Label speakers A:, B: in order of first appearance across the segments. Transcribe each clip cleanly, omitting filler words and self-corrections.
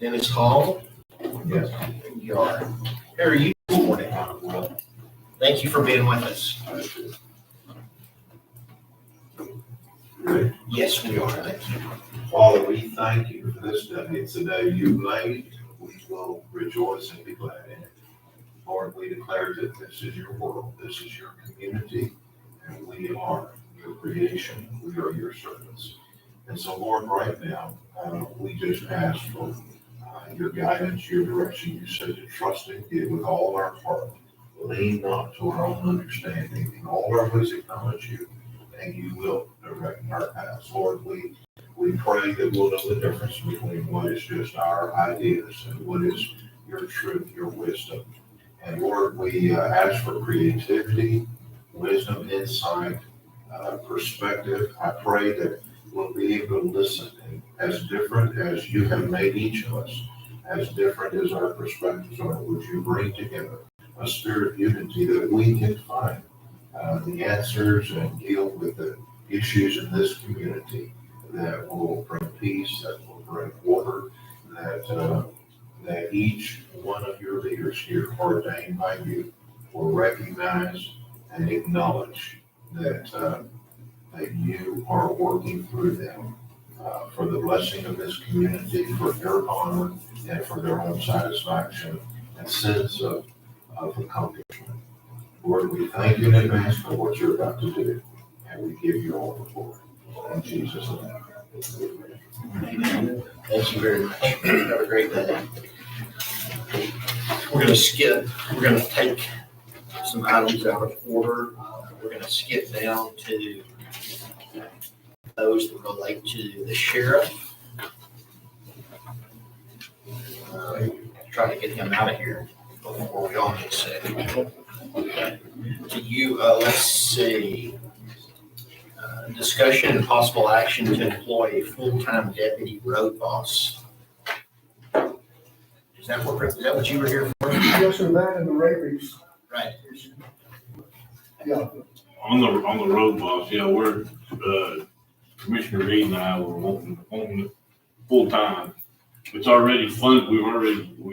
A: Dennis Hall.
B: Yes.
A: You are. How are you this morning? Thank you for being with us. Yes, we are. Thank you.
B: Father, we thank you for this day. It's a day you made. We will rejoice and be glad in it. Lord, we declare that this is your world, this is your community, and we are your creation. We are your servants. And so, Lord, right now, we just ask for your guidance, your direction. You said to trust in you with all our heart. Lean not to our own understanding. In all our ways acknowledge you, and you will direct our paths. Lord, we pray that we'll know the difference between what is just our ideas and what is your truth, your wisdom. And Lord, we ask for creativity, wisdom, insight, perspective. I pray that we'll be able to listen, and as different as you have made each of us, as different as our perspectives are, would you bring together a spirit of unity that we can find the answers and deal with the issues in this community that will bring peace, that will bring order, that each one of your leaders here ordained by you will recognize and acknowledge that you are working through them for the blessing of this community, for their honor, and for their own satisfaction and sense of accomplishment. Lord, we thank you in advance for what you're about to do, and we give you all the glory. In Jesus' name.
A: Amen. Thank you very much. Have a great day. We're going to take some items out of order. We're going to skip down to those that relate to the sheriff. Try to get him out of here before we all get sick. To you, let's see. Discussion and possible action to employ a full-time deputy road boss. Is that what you were here for?
C: Yes, and that and the rabies.
A: Right.
C: Yeah.
D: On the road boss, yeah, we're, Commissioner Reed and I were wanting it full time. It's already funded, we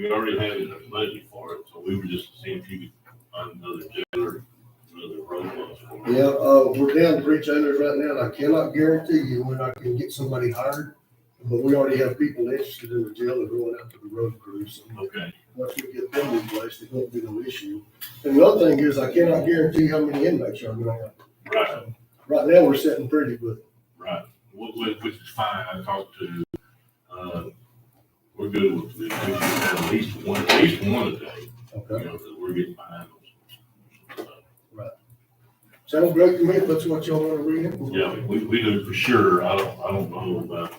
D: already had a budget for it, so we were just seeing if you could find another jailer, another road boss for it.
C: Yeah, we're down to 3 jailers right now, and I cannot guarantee you we're not gonna get somebody hired, but we already have people interested in the jail and going out to the road crews. So
D: Okay,
C: once we get them replaced, it won't be no issue. And the other thing is, I cannot guarantee how many inmates are gonna have.
D: right,
C: Right now, we're sitting pretty good.
D: right, which is fine, I talked to, we're good with, we should have at least one a day, you
C: Okay.
D: know, that we're getting behind those.
C: Sounds great to me, if that's what y'all wanna read.
D: Yeah, we do for sure, I don't know about,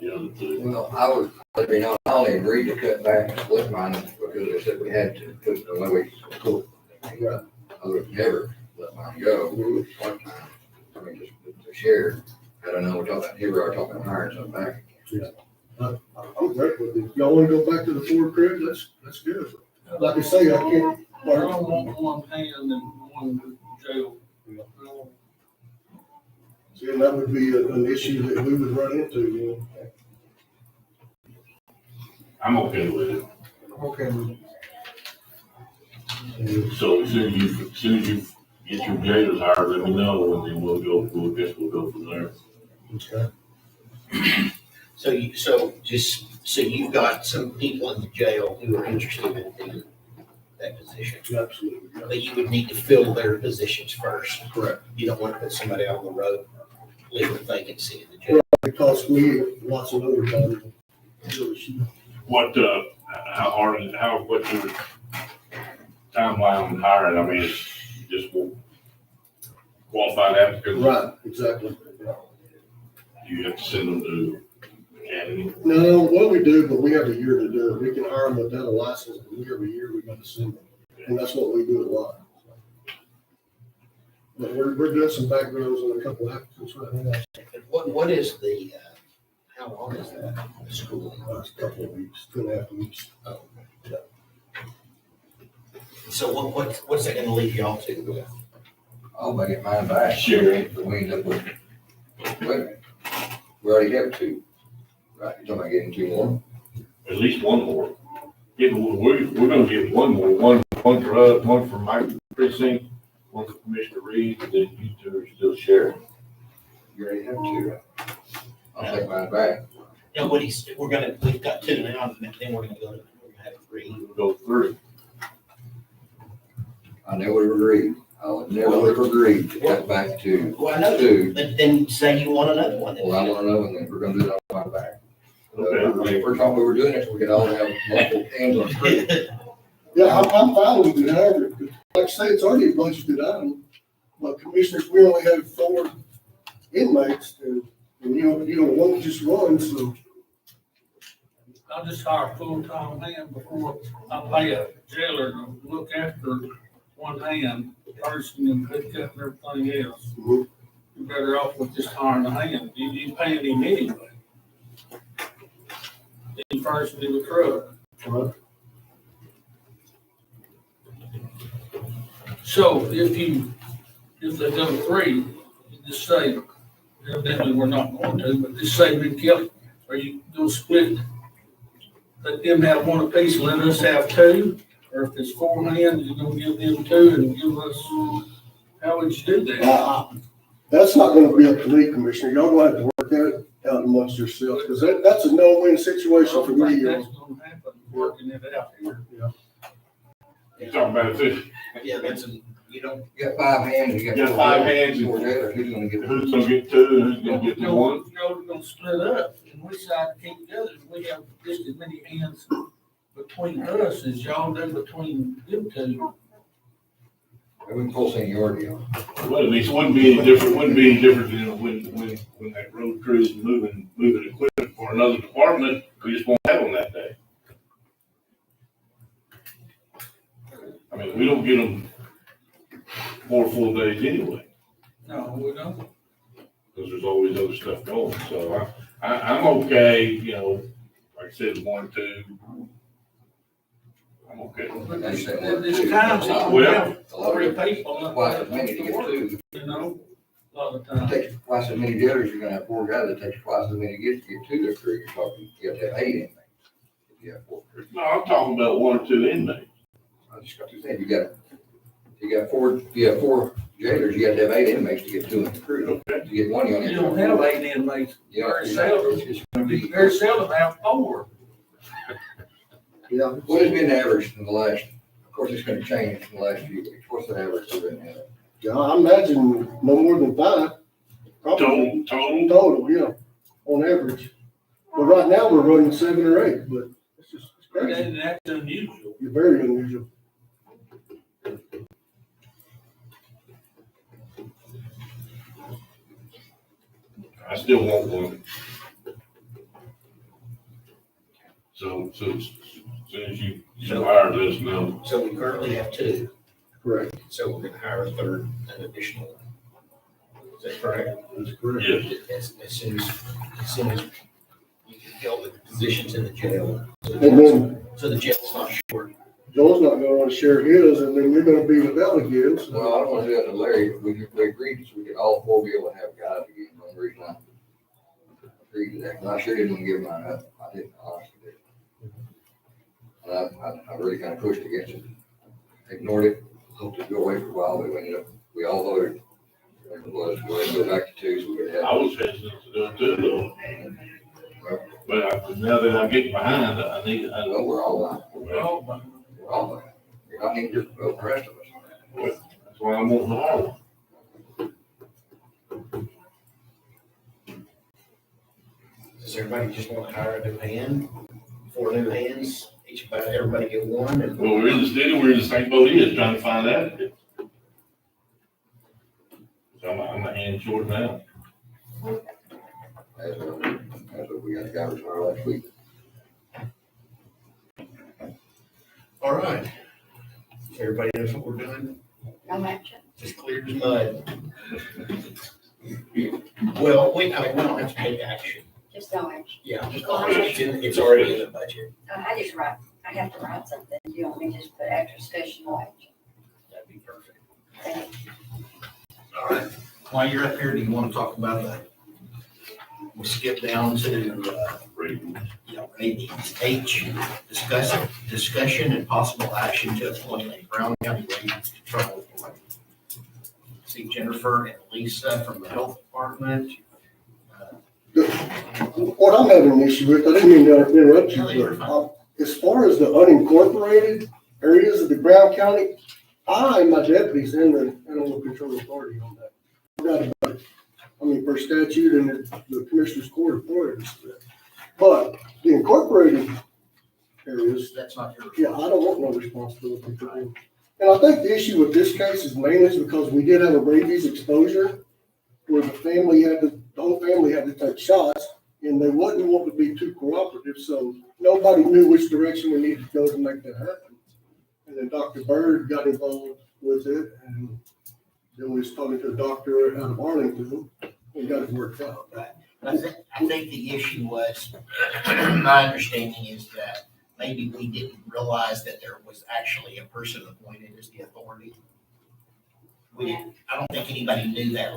D: you know, the,
E: Well, I was, I only agreed to cut back and split mine because they said we had to, because the way we cool.
C: Right.
E: I would never let mine go one time. I mean, just to share. I don't know, we're talking, here we are talking hiring something back.
C: I'm great with it. If y'all wanna go back to the 4 crews, that's good. Like I say, I can't.
F: I don't want one hand and one jail.
C: See, and that would be an issue that we would run into, you
D: I'm okay with it.
C: know. Okay.
D: So as soon as you get your jailers hired, let me know, and then we'll go from there.
C: Okay.
A: So you've got some people in the jail who are interested in doing that position.
C: Absolutely. Yeah.
A: But you would need to fill their positions first.
C: Correct.
A: You don't want to put somebody on the road, leave a vacancy in the jail.
C: It costs me lots of overtime.
D: What, what's your timeline on hiring? I mean, it's just qualified applicants.
C: Right, exactly. Yeah.
D: You have to send them to academy.
C: No, what we do, but we have a year to do it. We can hire them without a license, but every year we got to send them. And that's what we do a lot. But we're doing some backgrounds on a couple applicants right now.
A: And what is the, how long is that, the school?
C: Last couple of weeks, 2.5 weeks.
A: Oh, yeah. So what's that gonna leave y'all to?
E: I'll make it mine back.
D: Sure.
E: But we end up with, wait a minute, we already have 2. Right, you're talking about getting two more?
D: at least one more. Yeah, but we're gonna get one more, one for us, one for my precinct, one for Commissioner Reed, and then you two are still sharing.
E: You already have two. I'll take mine back.
A: No, we've got two now, and then we're gonna have three.
D: We'll go through.
E: I never agreed. I would never agreed to cut back to
A: Well, I know,
E: two.
A: but then say you want another one.
E: Well, I want to know, and then we're gonna do it on my back.
D: Okay.
E: I mean, first time we were doing this, we could all have multiple hands on screen.
C: Yeah, I'm fine with it, however, like I say, it's already a budgeted item, but commissioners, we only have 4 inmates, and you don't want to just run, so.
F: I'll just hire a full-time hand before I pay a jailer to look after one hand person and pick up everything else.
C: Mhm.
F: You're better off with just hiring a hand. You paying him anyway. Then first do the truck. So if they go 3, you just say, evidently we're not going to, but just say we kill, are you gonna split? Let them have one apiece, and let us have 2, or if there's 4 hands, you're gonna give them 2 and give us, how would you do that?
C: That's not gonna be up to me, Commissioner, y'all gonna have to work that out amongst yourselves, because that's a no-win situation for me.
F: That's gonna happen, working it out here.
D: You talking about this,
A: Yeah, you don't,
E: You got 5 hands, you
D: You got 5 hands.
E: 4 jailers, who's gonna get?
D: who's gonna get 2, and who's gonna get the 1?
F: Y'all gonna split up, and we decide to keep together, and we have just as many hands between us as y'all do between them 2.
E: We can pull seniority on.
D: Well, at least it wouldn't be any different than when that road crew is moving equipment for another department, we just won't have them that day. I mean, we don't get them 4 full days anyway,
F: No, we don't.
D: because there's always other stuff going, so I'm okay, you know, like I said, 1, 2. I'm okay with
F: But
E: They
F: there's,
E: say one,
F: there's
E: two.
F: times that we
D: Well,
F: have
E: A lot
F: 3
E: of,
F: people. up
E: twice
F: there
E: as many to get 2.
F: You know, a lot of
E: It
F: times.
E: takes twice as many jailers, you're gonna have 4 guys, it takes twice as many to get to their crew, you're talking, you have to have 8 inmates. If you have 4 crew.
D: no, I'm talking about 1 or 2 inmates.
E: I just got to say, you have 4 jailers, you have to have 8 inmates to get 2 in the crew.
D: Okay.
E: To get 1, you only
F: You
E: have.
F: don't have 8 inmates.
E: You know,
F: Very seldom.
E: it's gonna be,
F: Very seldom have 4.
C: Yeah.
E: what has been the average in the last, of course, it's gonna change in the last few weeks, what's the average we've been having?
C: Yeah, I imagine no more than 5. Probably
D: Total,
C: total, yeah, on average. But right now, we're running 7 or 8, but it's crazy.
F: And that's unusual.
C: You're very unusual.
D: I still want 1. So as soon as you hire, let us know.
A: so we currently have 2,
C: Correct.
A: so we're gonna hire a third, an additional one. Is that correct?
C: That's correct.
D: Yes.
A: As soon as you can fill the positions in the jail.
C: And then
A: So the jail's not short.
C: Joel's not gonna wanna share his, and then we're gonna be without again. So.
E: Well, I don't wanna do that to Larry, we agreed, so we could all 4 be able to have guys again, one reason I agreed to that, 'cause I sure didn't want to give mine up, I didn't, honestly didn't. And I really kinda pushed against it, ignored it, hoped it'd go away for a while, but we ended up, we all voted. It was, we had to go back to 2, so we could
D: I
E: have.
D: was hesitant to do it too, though. But now that I'm getting behind, I need,
E: Well, we're all on,
F: Well, but
E: we're all on. You're not need to just vote the rest of us.
D: that's why I'm wanting to hire 1.
A: Does everybody just want to hire a new hand? 4 new hands, everybody get 1 and.
D: Well, we're in the same boat he is, trying to find out. So I'm a hand short now.
E: As we got a guy retired last week.
A: All right. Everybody knows what we're doing?
G: No action.
A: Just clear as mud. Well, we don't have to take action.
G: Just no action.
A: Yeah, it's already in the budget.
G: I just write, I have to write something. You don't mean just put after discussion, no action.
A: That'd be perfect.
G: Thank you.
A: All right. While you're up here, do you want to talk about We'll skip down to, rabies. H, discussion and possible action to appoint a Brown County Rabies Control Authority. See Jennifer and Lisa from the Health Department.
C: What I'm having an issue with, I didn't mean to interrupt you, but as far as the unincorporated areas of the Brown County, I and my deputies in the Animal Control Authority on that. Forgot about it. I mean, per statute and the Commissioner's Court appointed us to that. But the incorporated areas,
A: That's not your.
C: yeah, I don't want no responsibility for them. And I think the issue with this case is mainly because we did have a rabies exposure where the whole family had to take shots and they wasn't wanting to be too cooperative, so nobody knew which direction we needed to go to make that happen. And then Dr. Bird got involved with it, and then we was talking to a doctor out of Arlington and got it worked out.
A: I think the issue was, my understanding is that maybe we didn't realize that there was actually a person appointed as the authority. I don't think anybody knew that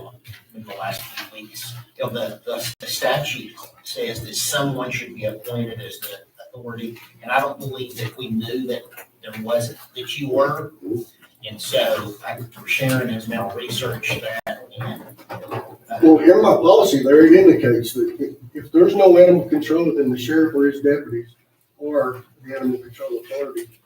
A: in the last few weeks. You know, the statute says that someone should be appointed as the authority, and I don't believe that we knew that there wasn't, that you were. And so Sharon has now researched that and.
C: Well, in my policy there, it indicates that if there's no animal control, then the sheriff or his deputies or the animal control authority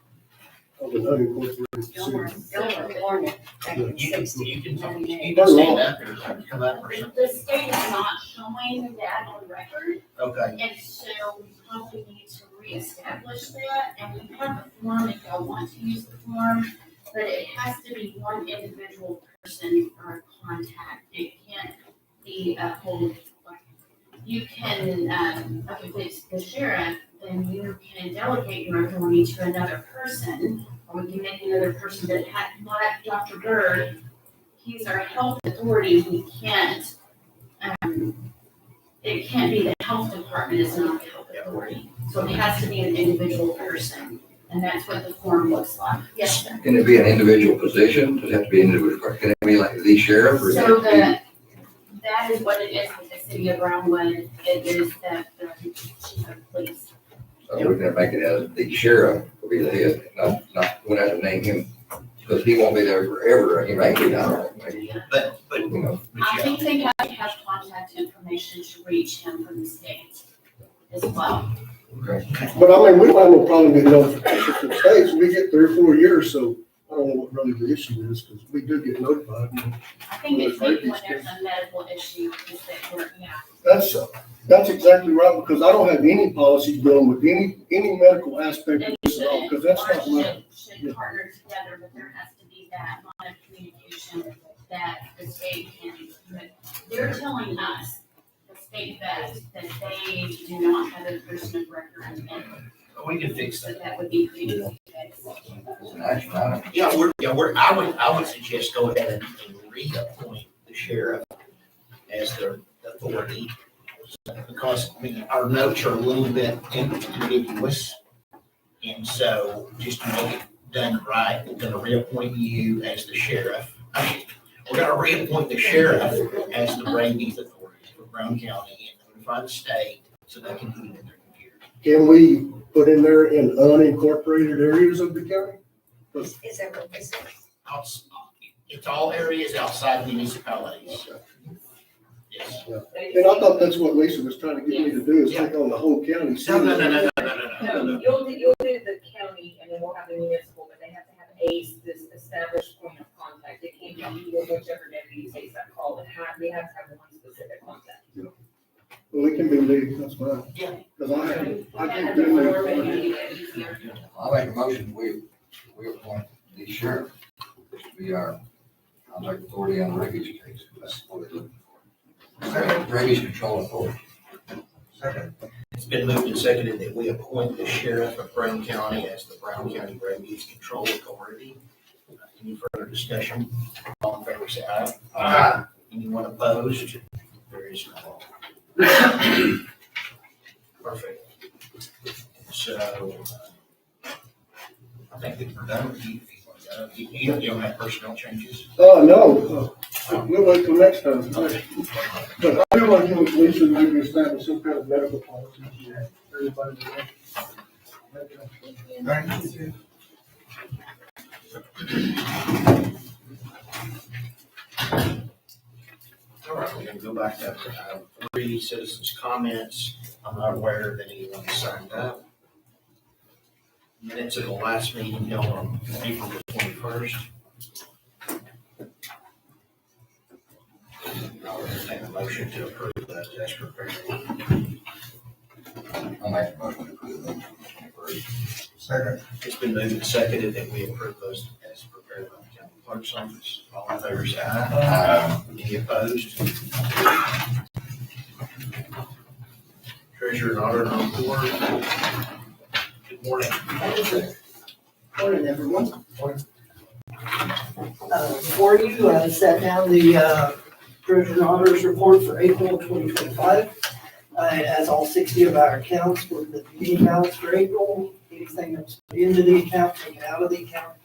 C: of an unincorporated
G: Gilmore,
C: city.
G: Gilmore warned it back in
A: You can stand up or come up or something.
H: The state is not showing that on record,
A: Okay,
H: and so we probably need to reestablish that, and we have the form if y'all want to use the form, but it has to be one individual person or contact. It can't be a whole, like, you can, if it's the sheriff, then you can delegate your authority to another person, or we can make another person that had, like Dr. Bird, he's our health authority, we can't, it can't be the health department is not the health authority. So it has to be an individual person, and that's what the form looks like. Yes, sir.
E: Can it be an individual position? Does it have to be an individual? Can it be like the sheriff or?
H: So that is what it is with the city of Brownwood, it is that the chief of police.
E: So we're gonna make it as the sheriff will be the head, not, we're gonna have to name him, because he won't be there forever, he may be down there, maybe,
A: but,
E: you know.
H: I think they have to have contact information to reach him from the state as well.
E: Okay.
C: But I mean, we don't have no problem getting notification from the states. We get 3 or 4 years, so I don't know what really the issue is, because we do get notified.
H: I think it's maybe when there's a medical issue, is that we're,
C: That's exactly right, because I don't have any policies dealing with any medical aspect of
H: And
C: this at all, because that's not my.
H: should partner together, but there has to be that line of communication that the state can, but they're telling us, the state vet, that they do not have a person of record, and
A: we can fix
H: so
A: that.
H: that would be pretty good.
E: It's an action item.
A: I would suggest go ahead and reappoint the sheriff as their authority. Because, I mean, our notes are a little bit ambiguous. And so just to make it done right, we're gonna reappoint you as the sheriff. We're gonna reappoint the sheriff as the rabies authority for Brown County and notify the state so they can put it in their computer.
C: Can we put in there in unincorporated areas of the county?
G: Is that what this is?
A: It's all areas outside municipalities. Yes.
C: And I thought that's what Lisa was trying to get me to do, is take on the whole county.
A: No.
I: No, you'll do the county and then we'll have the municipal, but they have to have this established point of contact. It can't be whichever deputy takes that call. We have to have one specific contact.
C: Well, it can be me, that's fine.
A: Yeah.
C: Because I
I: And
C: can't
I: the
C: do
I: more
C: it.
I: maybe it easier.
E: I'll make a motion, we appoint the sheriff to be our contact authority on the rabies case. That's what we're looking for. Rabies control authority.
A: It's been moved and seconded that we appoint the sheriff of Brown County as the Brown County Rabies Control Authority. Any further discussion? All in favor, say aye. Aye. Anyone opposed? There is none. Perfect. So, I think that we're done with you. You don't have personnel changes?
C: No, we'll wait till next time. But I do feel like, you know, we should maybe establish some kind of medical policy for everybody.
A: All right, we're gonna go back up to item 3, citizens' comments. I'm not aware that anyone signed up. Minutes of the last meeting held on April the 21st. I'll entertain a motion to approve that as prepared.
E: I'll make a motion to approve those.
B: Second.
A: It's been moved and seconded that we approve those as prepared by the county clerk's office. All in favor, say aye. Any opposed? Treasurer and auditor on board. Good morning.
J: Morning, everyone. Before you, I sat down the Treasurer and Auditor's report for April 2025. It has all 60 of our accounts with the beginning balance for April, anything that was put into the account, taken out of the account,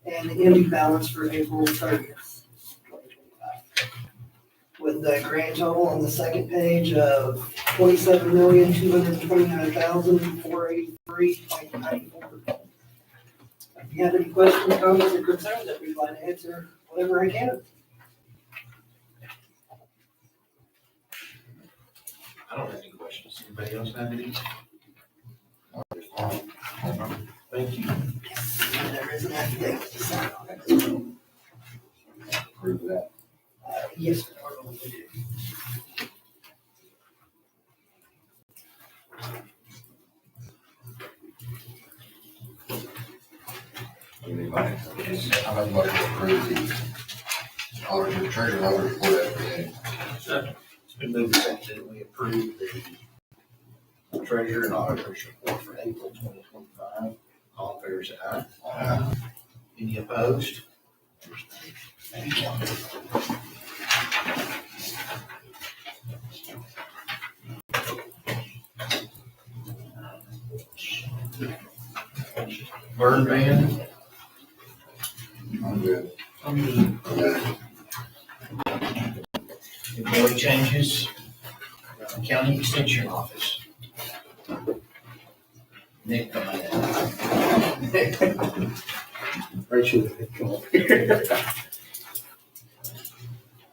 J: and the ending balance for April 30th, 2025. With the grand total on the second page of $27,229,483.94. If you have any questions, comments, or concerns, I'd be glad to answer whatever I can.
A: I don't have any questions. Anybody else have any? Thank you.
J: There is an affidavit to sign on it.
E: Approve that.
J: Yes, we do.
E: Anybody? How about motion to approve the auditor, treasurer, auditor report as presented?
A: It's been moved and seconded. We approve the treasurer and auditor's report for April 2025. All in favor, say aye. Any opposed? Thank you. Burn ban.
E: I'm good.
A: Employee changes. County Extension Office. Nick, come on.
K: Rachel.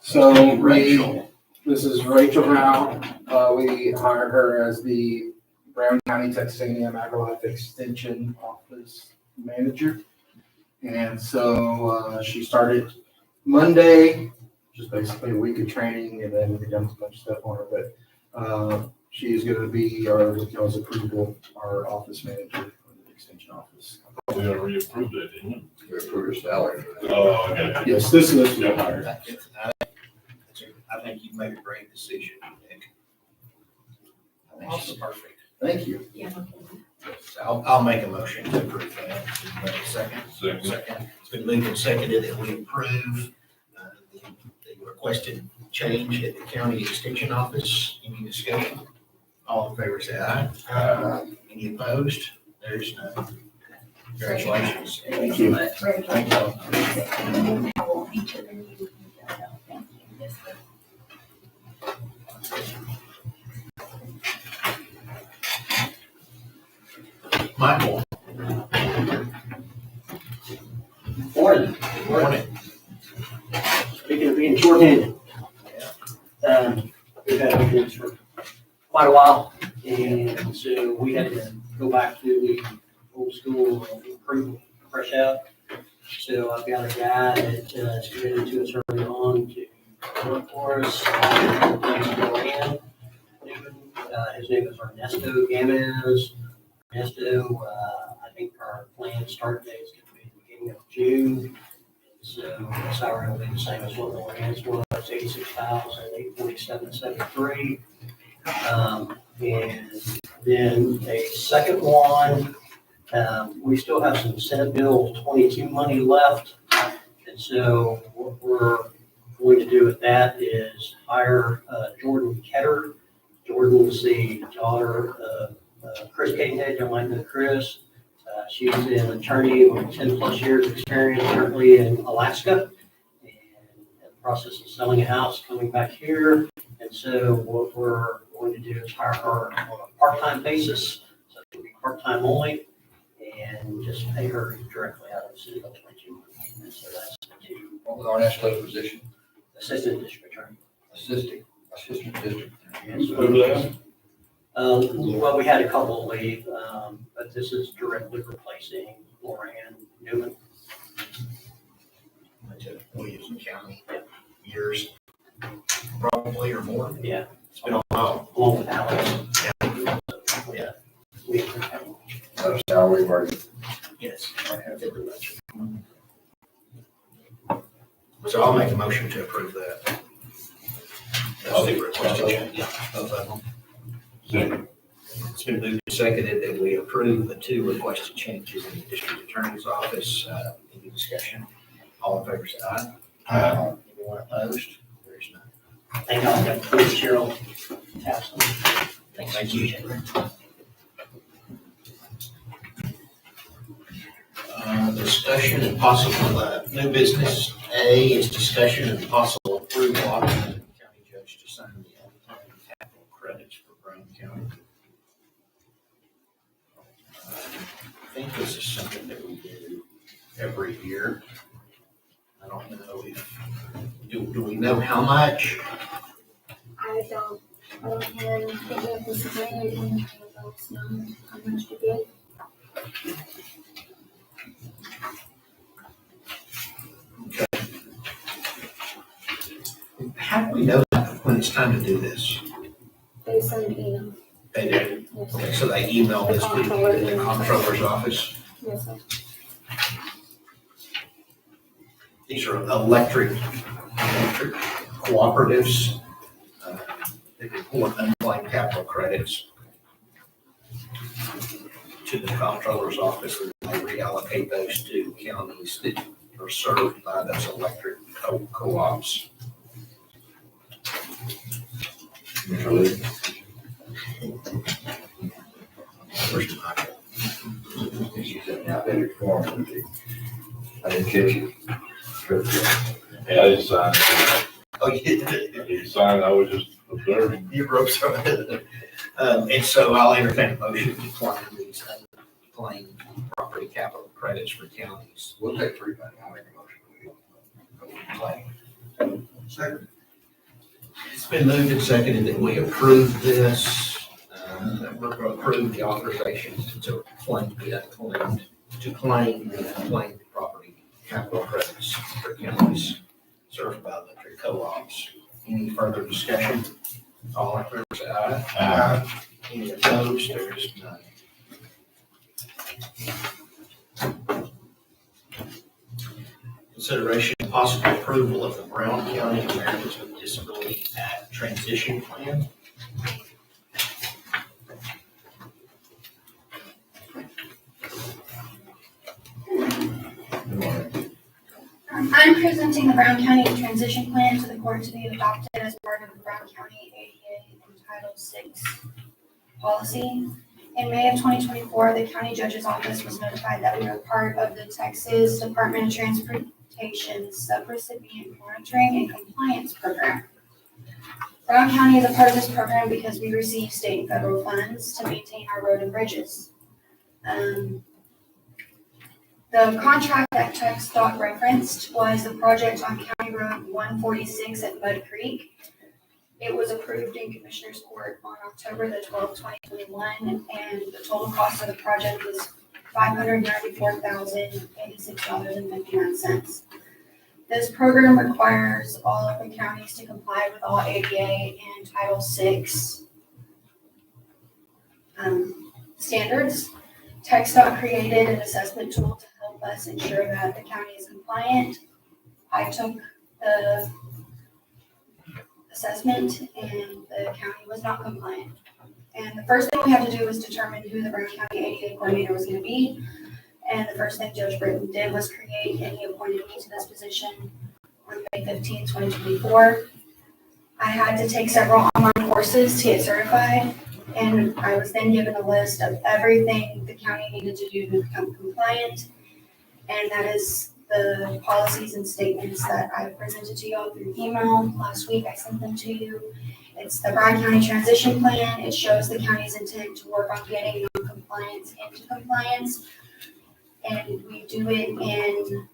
K: So
A: Rachel.
K: this is Rachel Brown. We hired her as the Brown County Texania AgriLife Extension Office Manager. And so she started Monday, just basically a week of training, and then we've done a bunch of stuff on her. But she is going to be our approval, our office manager for the Extension Office.
D: We already approved that, didn't
E: We approve her salary.
D: we? Oh, okay.
K: Yes, this is the hire.
A: I think you've made a great decision, Nick. I think she's perfect.
K: Thank you.
A: So I'll make a motion to approve that. Second.
D: Second.
A: It's been moved and seconded that we approve the requested change at the county extension office. Any discussion? All in favor, say aye. Any opposed? There's none. Congratulations.
G: Thank you.
A: Thank you. Michael.
L: Morning.
A: Morning.
L: Speaking of being shorthanded, we've had openings for quite a while, and so we had to go back to the old school recruit, fresh out. So I've got a guy that is committed to us early on to work for us. His name is Ernesto Gamez. Ernesto, I think our planned start date is going to be the beginning of June. So the salary will be the same as what Lorian's was, $86,847.73. And then a second one, we still have some Senate Bill 22 money left. And so what we're going to do with that is hire Jordan Ketter. Jordan's the daughter of Chris Cadenhead. You might know Chris. She's an attorney with 10 plus years experience currently in Alaska and in the process of selling a house, coming back here. And so what we're going to do is hire her on a part-time basis, so it'll be part-time only, and just pay her directly out of City Bill 22. And so that's to
E: What was our next level position?
L: Assistant District Attorney.
E: Assistant district.
D: Who left?
L: Well, we had a couple leave, but this is directly replacing Laura Ann Newman.
A: Went to Williamson County, years, probably or more.
L: Yeah,
A: It's been a while.
L: along with Alex. Yeah. We
E: That's how we work.
A: Yes. So I'll make a motion to approve that. That's the requested change. Both of them.
D: Second.
A: It's been moved and seconded that we approve the two requested changes in the district attorney's office. Any discussion? All in favor, say aye.
D: Aye.
A: Anyone opposed? There is none.
L: Thank y'all, yeah, please, Cheryl. Tassel.
A: Thank you. Discussion and possible, new business. A is discussion and possible approval of the county judge to sign the unplanned capital credits for Brown County. I think this is something that we do every year. I don't know if, do we know how much?
H: I don't think that this is anything, I don't know how much to get.
A: How do we know when it's time to do this?
H: They send an email.
A: They do.
H: Yes,
A: Okay, so they email this to the comptroller's office.
H: yes, sir.
A: These are electric cooperatives. They can pull unplanned capital credits to the comptroller's office, and they reallocate those to counties that are served by those electric co-ops. Where's Michael?
E: She said, now better form. I didn't catch you.
D: Yeah, I didn't sign it.
A: Oh, you did?
D: I didn't sign it, I was just observing.
A: You wrote something. And so I'll entertain a motion to claim these unclaimed property capital credits for counties.
E: We'll take three, buddy. I'll make a motion.
A: Claim. Second. It's been moved and seconded that we approve this, that we're going to approve the authorization to claim the unclaimed property capital credits for counties served by electric co-ops. Any further discussion? All in favor, say aye.
D: Aye.
A: Any opposed? There is none. Consideration and possible approval of the Brown County Americans with Disability Act Transition Plan.
M: I'm presenting the Brown County Transition Plan to the court to be adopted as part of the Brown County ADA and Title VI policy. In May of 2024, the county judge's office was notified that we were part of the Texas Department of Transportation Subrecipient Monitoring and Compliance Program. Brown County is a part of this program because we receive state and federal funds to maintain our road and bridges. The contract that TxDOT referenced was the project on County Road 146 at Mud Creek. It was approved in Commissioner's Court on October the 12th, 2021, and the total cost of the project was $594,086.59. This program requires all of the counties to comply with all ADA and Title VI standards. TxDOT created an assessment tool to help us ensure that the county is compliant. I took the assessment and the county was not compliant. And the first thing we had to do was determine who the Brown County ADA coordinator was going to be. And the first thing Judge Britton did was create, and he appointed me to this position on May 15, 2024. I had to take several online courses to get certified. And I was then given a list of everything the county needed to do to become compliant. And that is the policies and statements that I presented to you all through email. Last week I sent them to you. It's the Bryan County Transition Plan. It shows the county's intent to work on getting non-compliance into compliance. And we do it in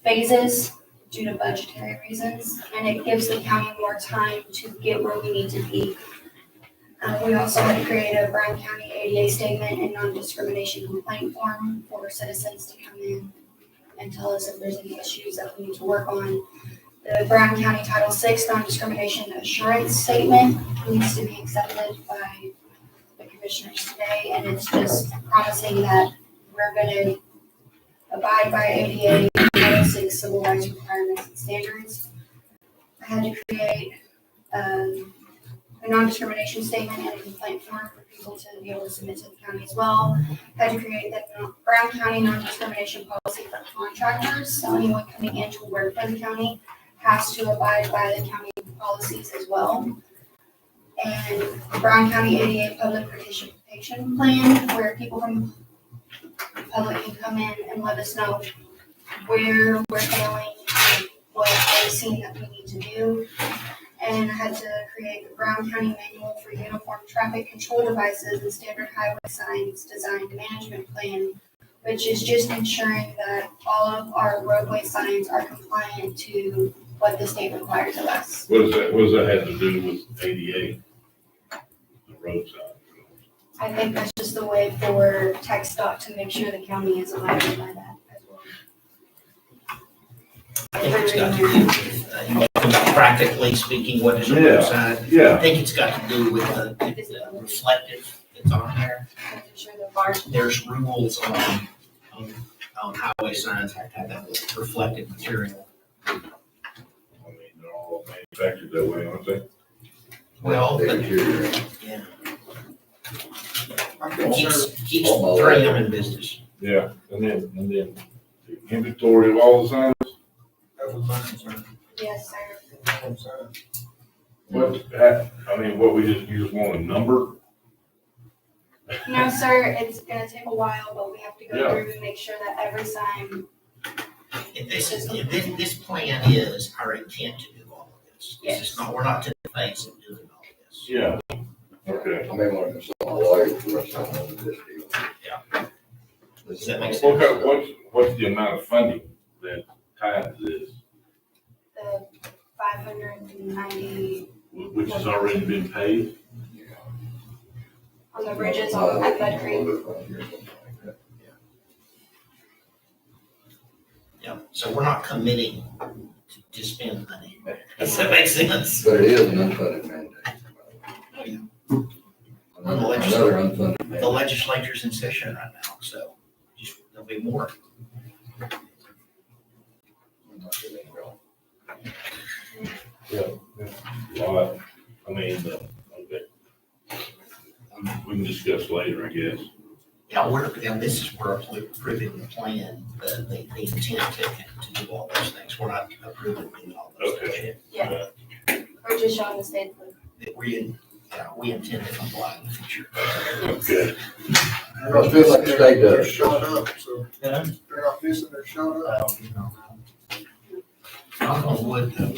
M: phases due to budgetary reasons, and it gives the county more time to get where we need to be. We also had to create a Bryan County ADA statement and non-discrimination complaint form for citizens to come in and tell us if there's any issues that we need to work on. The Bryan County Title VI non-discrimination assurance statement needs to be accepted by the commissioners today, and it's just promising that we're gonna abide by ADA, Title VI civil rights requirements and standards. I had to create a non-discrimination statement and a complaint form for people to be able to submit to the county as well. I had to create the Brown County non-discrimination policy for contractors, so anyone coming in to work for the county has to abide by the county policies as well. And the Brown County ADA public participation plan, where people from the public can come in and let us know where we're failing, and what they've seen that we need to do. And I had to create the Brown County Manual for Uniform Traffic Control Devices and Standard Highway Signs Design Management Plan, which is just ensuring that all of our roadway signs are compliant to what the state requires of us.
D: What does that have to do with ADA? The roadside?
M: I think that's just a way for TxDOT to make sure the county is abiding by that as well.
A: I think it's got to do with, practically speaking, what is a roadside?
D: Yeah.
A: I think it's got to do with the reflective that's on there.
M: Making sure the bars.
A: There's rules on highway signs have to have that reflective material.
D: I mean, they're all manufactured that way, aren't they?
A: Well, but, yeah. Keeps 3M in business.
D: Yeah, and then the inventory of all the signs.
M: Yes, sir.
D: What you just want a number?
M: No, sir, it's gonna take a while, but we have to
D: Yeah.
M: go through and make sure that every sign.
A: This plan is our intent to do all of this.
M: Yes.
A: It's not, we're not to the face of doing all of this.
D: Yeah. Okay.
E: I may want to consult a lawyer for something on this deal.
A: Does that make sense?
D: What's the amount of funding that ties this,
M: The 590
D: which has already been paid?
M: on the bridges on at Mud Creek.
A: Yeah, so we're not committing to spend money. Does that make sense?
E: But it is an unfunded mandate. Another unfunded
A: The
E: mandate.
A: legislature's in session right now, so there'll be more.
D: Lot. I mean, okay. We can discuss later, I guess.
A: Yeah, this is where we're approving the plan, the intent to do all those things. We're not approving doing all those things yet.
M: Yeah, we're just showing the state.
A: That we intend to comply in the future.
D: Okay.
E: I feel like the state does.
C: Shut up, so
A: Yeah.
C: they're not missing their shut up.
A: Knock on wood, though.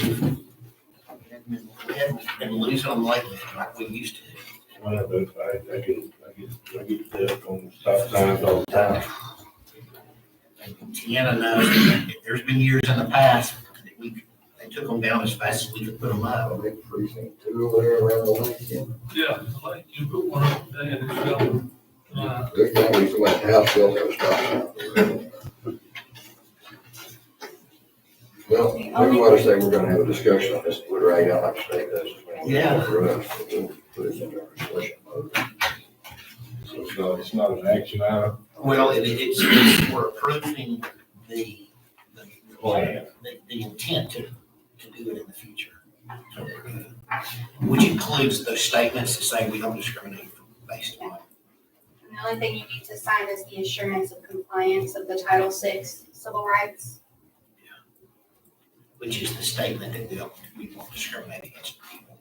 A: We haven't been losing them lately like we used to.
D: Well, but I get that on stop signs all the time.
A: Tiana knows, there's been years in the past that they took them down as fast as we could put them up.
E: Big precinct 2 over there around the lake.
F: Yeah, like you put one up there and it's going,
E: Good thing we used to let the house built there, stop sign. Well, we want to say we're gonna have a discussion on this, we're right out like the state does.
A: Yeah.
E: For us, we'll put it in our discussion mode.
D: So it's not an action item?
A: Well, we're approving the
D: Plan.
A: the intent to do it in the future. Which includes those statements that say we don't discriminate based on.
M: And the only thing you need to sign is the assurance of compliance of the Title VI civil rights.
A: Which is the statement that we won't discriminate against people.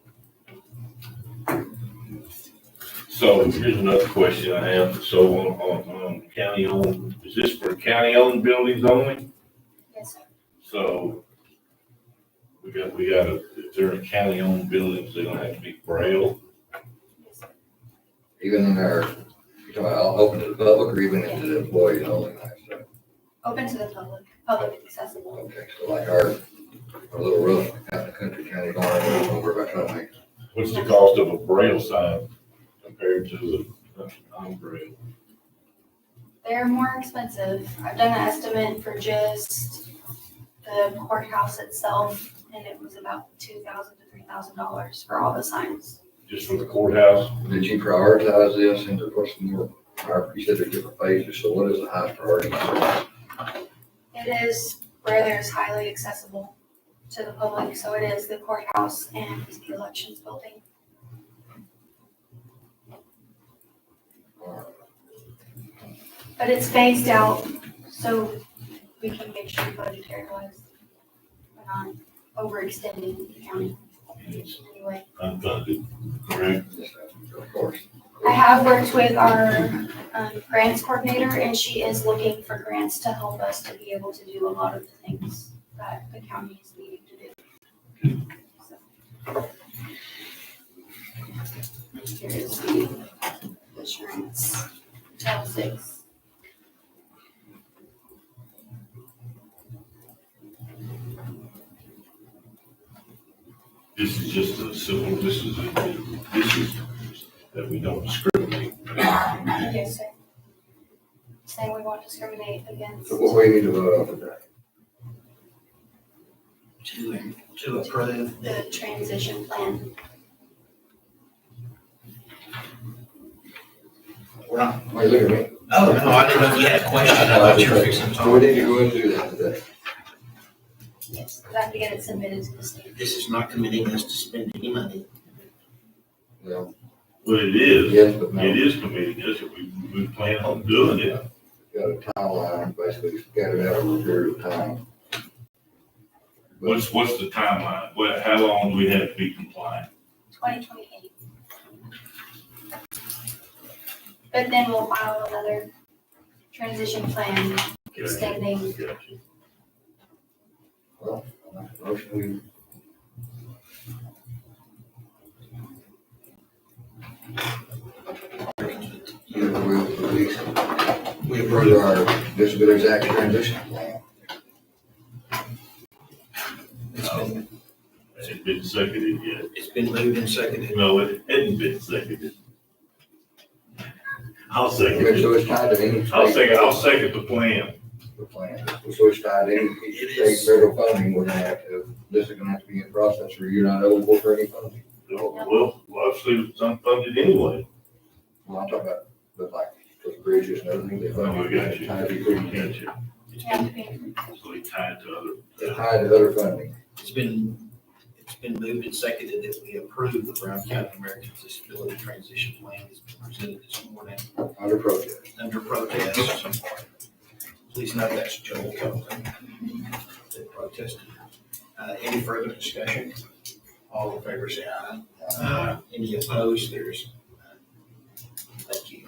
D: So here's another question I have. So on county owned, is this for county owned buildings only?
M: Yes, sir.
D: So we gotta, if they're in county-owned buildings, they don't have to be Braille.
E: Even in our, you're talking about open to the public or even into the employees only, like, so,
M: Open to the public accessible.
E: okay, so like our little roof out in the country county, don't have to worry about trying to make.
D: What's the cost of a Braille sign compared to a non-Braille?
M: They're more expensive. I've done an estimate for just the courthouse itself, and it was about $2,000 to $3,000 for all the signs.
D: Just for the courthouse?
E: Did you prioritize this into what's more, you said there's different phases, so what is the highest priority?
M: It is where there's highly accessible to the public, so it is the courthouse and the elections building. But it's phased out, so we can make sure budgetary wise, we're not overextending the county anyway.
D: Unfunded, correct?
E: Of course.
M: I have worked with our grants coordinator, and she is looking for grants to help us to be able to do a lot of the things that the county is needing to do. So. Here is the insurance, Title 6.
D: This is just a simple, this is that we don't discriminate.
M: Yes, sir. Saying we won't discriminate against.
E: So what we need to vote on today?
A: To approve.
M: The transition plan.
A: Well,
E: Why you look at me?
A: oh, no, I didn't know if you had a question. I thought you were fixing to
E: So we
A: talk.
E: need to go into that today.
M: Yes, because I have to get it submitted to the state.
A: This is not committing us to spend any money.
E: Well,
D: Well, it is,
E: yes, but no.
D: it is committing us, if we plan on doing it.
E: Got a timeline, basically scattered out over a period of time.
D: What's the timeline? How long do we have to be compliant?
M: 2028. But then we'll file another transition plan extending.
D: Gotcha.
E: Well, I'll make a motion, we approve our Disabilities Act transition plan.
A: It's been,
D: It's been seconded yet.
A: it's been moved and seconded.
D: No, it hadn't been seconded. I'll second
E: Okay, so
D: it.
E: it's tied to any
D: I'll
E: state.
D: second the plan.
E: The plan. So it's tied to any
A: It
E: state
A: is.
E: federal funding, we're gonna have to, this is gonna have to be in process, or you're not eligible for any funding.
D: Well, obviously it's unfunded anyway.
E: Well, I'm talking about, like, those bridges and everything, they
D: Oh,
E: fund.
D: I got you.
E: Tied to pretty much.
D: Gotcha.
A: It's
M: Have
A: been,
M: to be.
D: So they tied to other.
E: It's tied to other funding.
A: it's been moved and seconded that we approve the Brown County American Disability Transition Plan. It's been presented this morning
E: Under protest.
A: under protest. Please note that's Joel Copeland that protested. Any further discussion? All in favor, say aye. Any opposed? There's none. Thank you.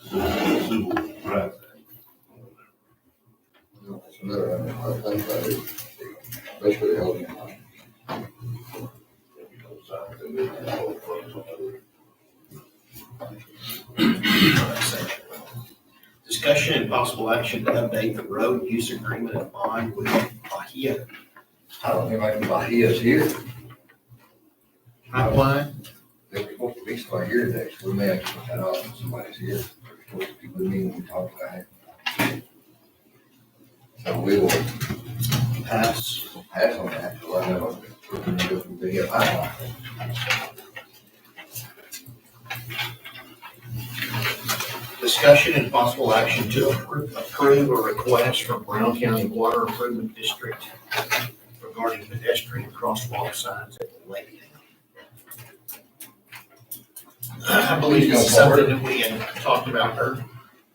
D: Civil rights.
E: That's another, I think that is basically helping.
A: Discussion and possible action to update the road use agreement and bond with Bahia
E: I don't think I can buy his here.
A: Pipeline.
E: They're supposed to be somebody here today, so we may have to put that off when somebody's here. They're supposed to be with me when we talk about it. So we will
A: Pass.
E: pass on that, so I know we're gonna go through the pipeline.
A: Discussion and possible action to approve a request from Brown County Water Improvement District regarding pedestrian crosswalk signs at the lake. I believe this is something that we had talked about earlier.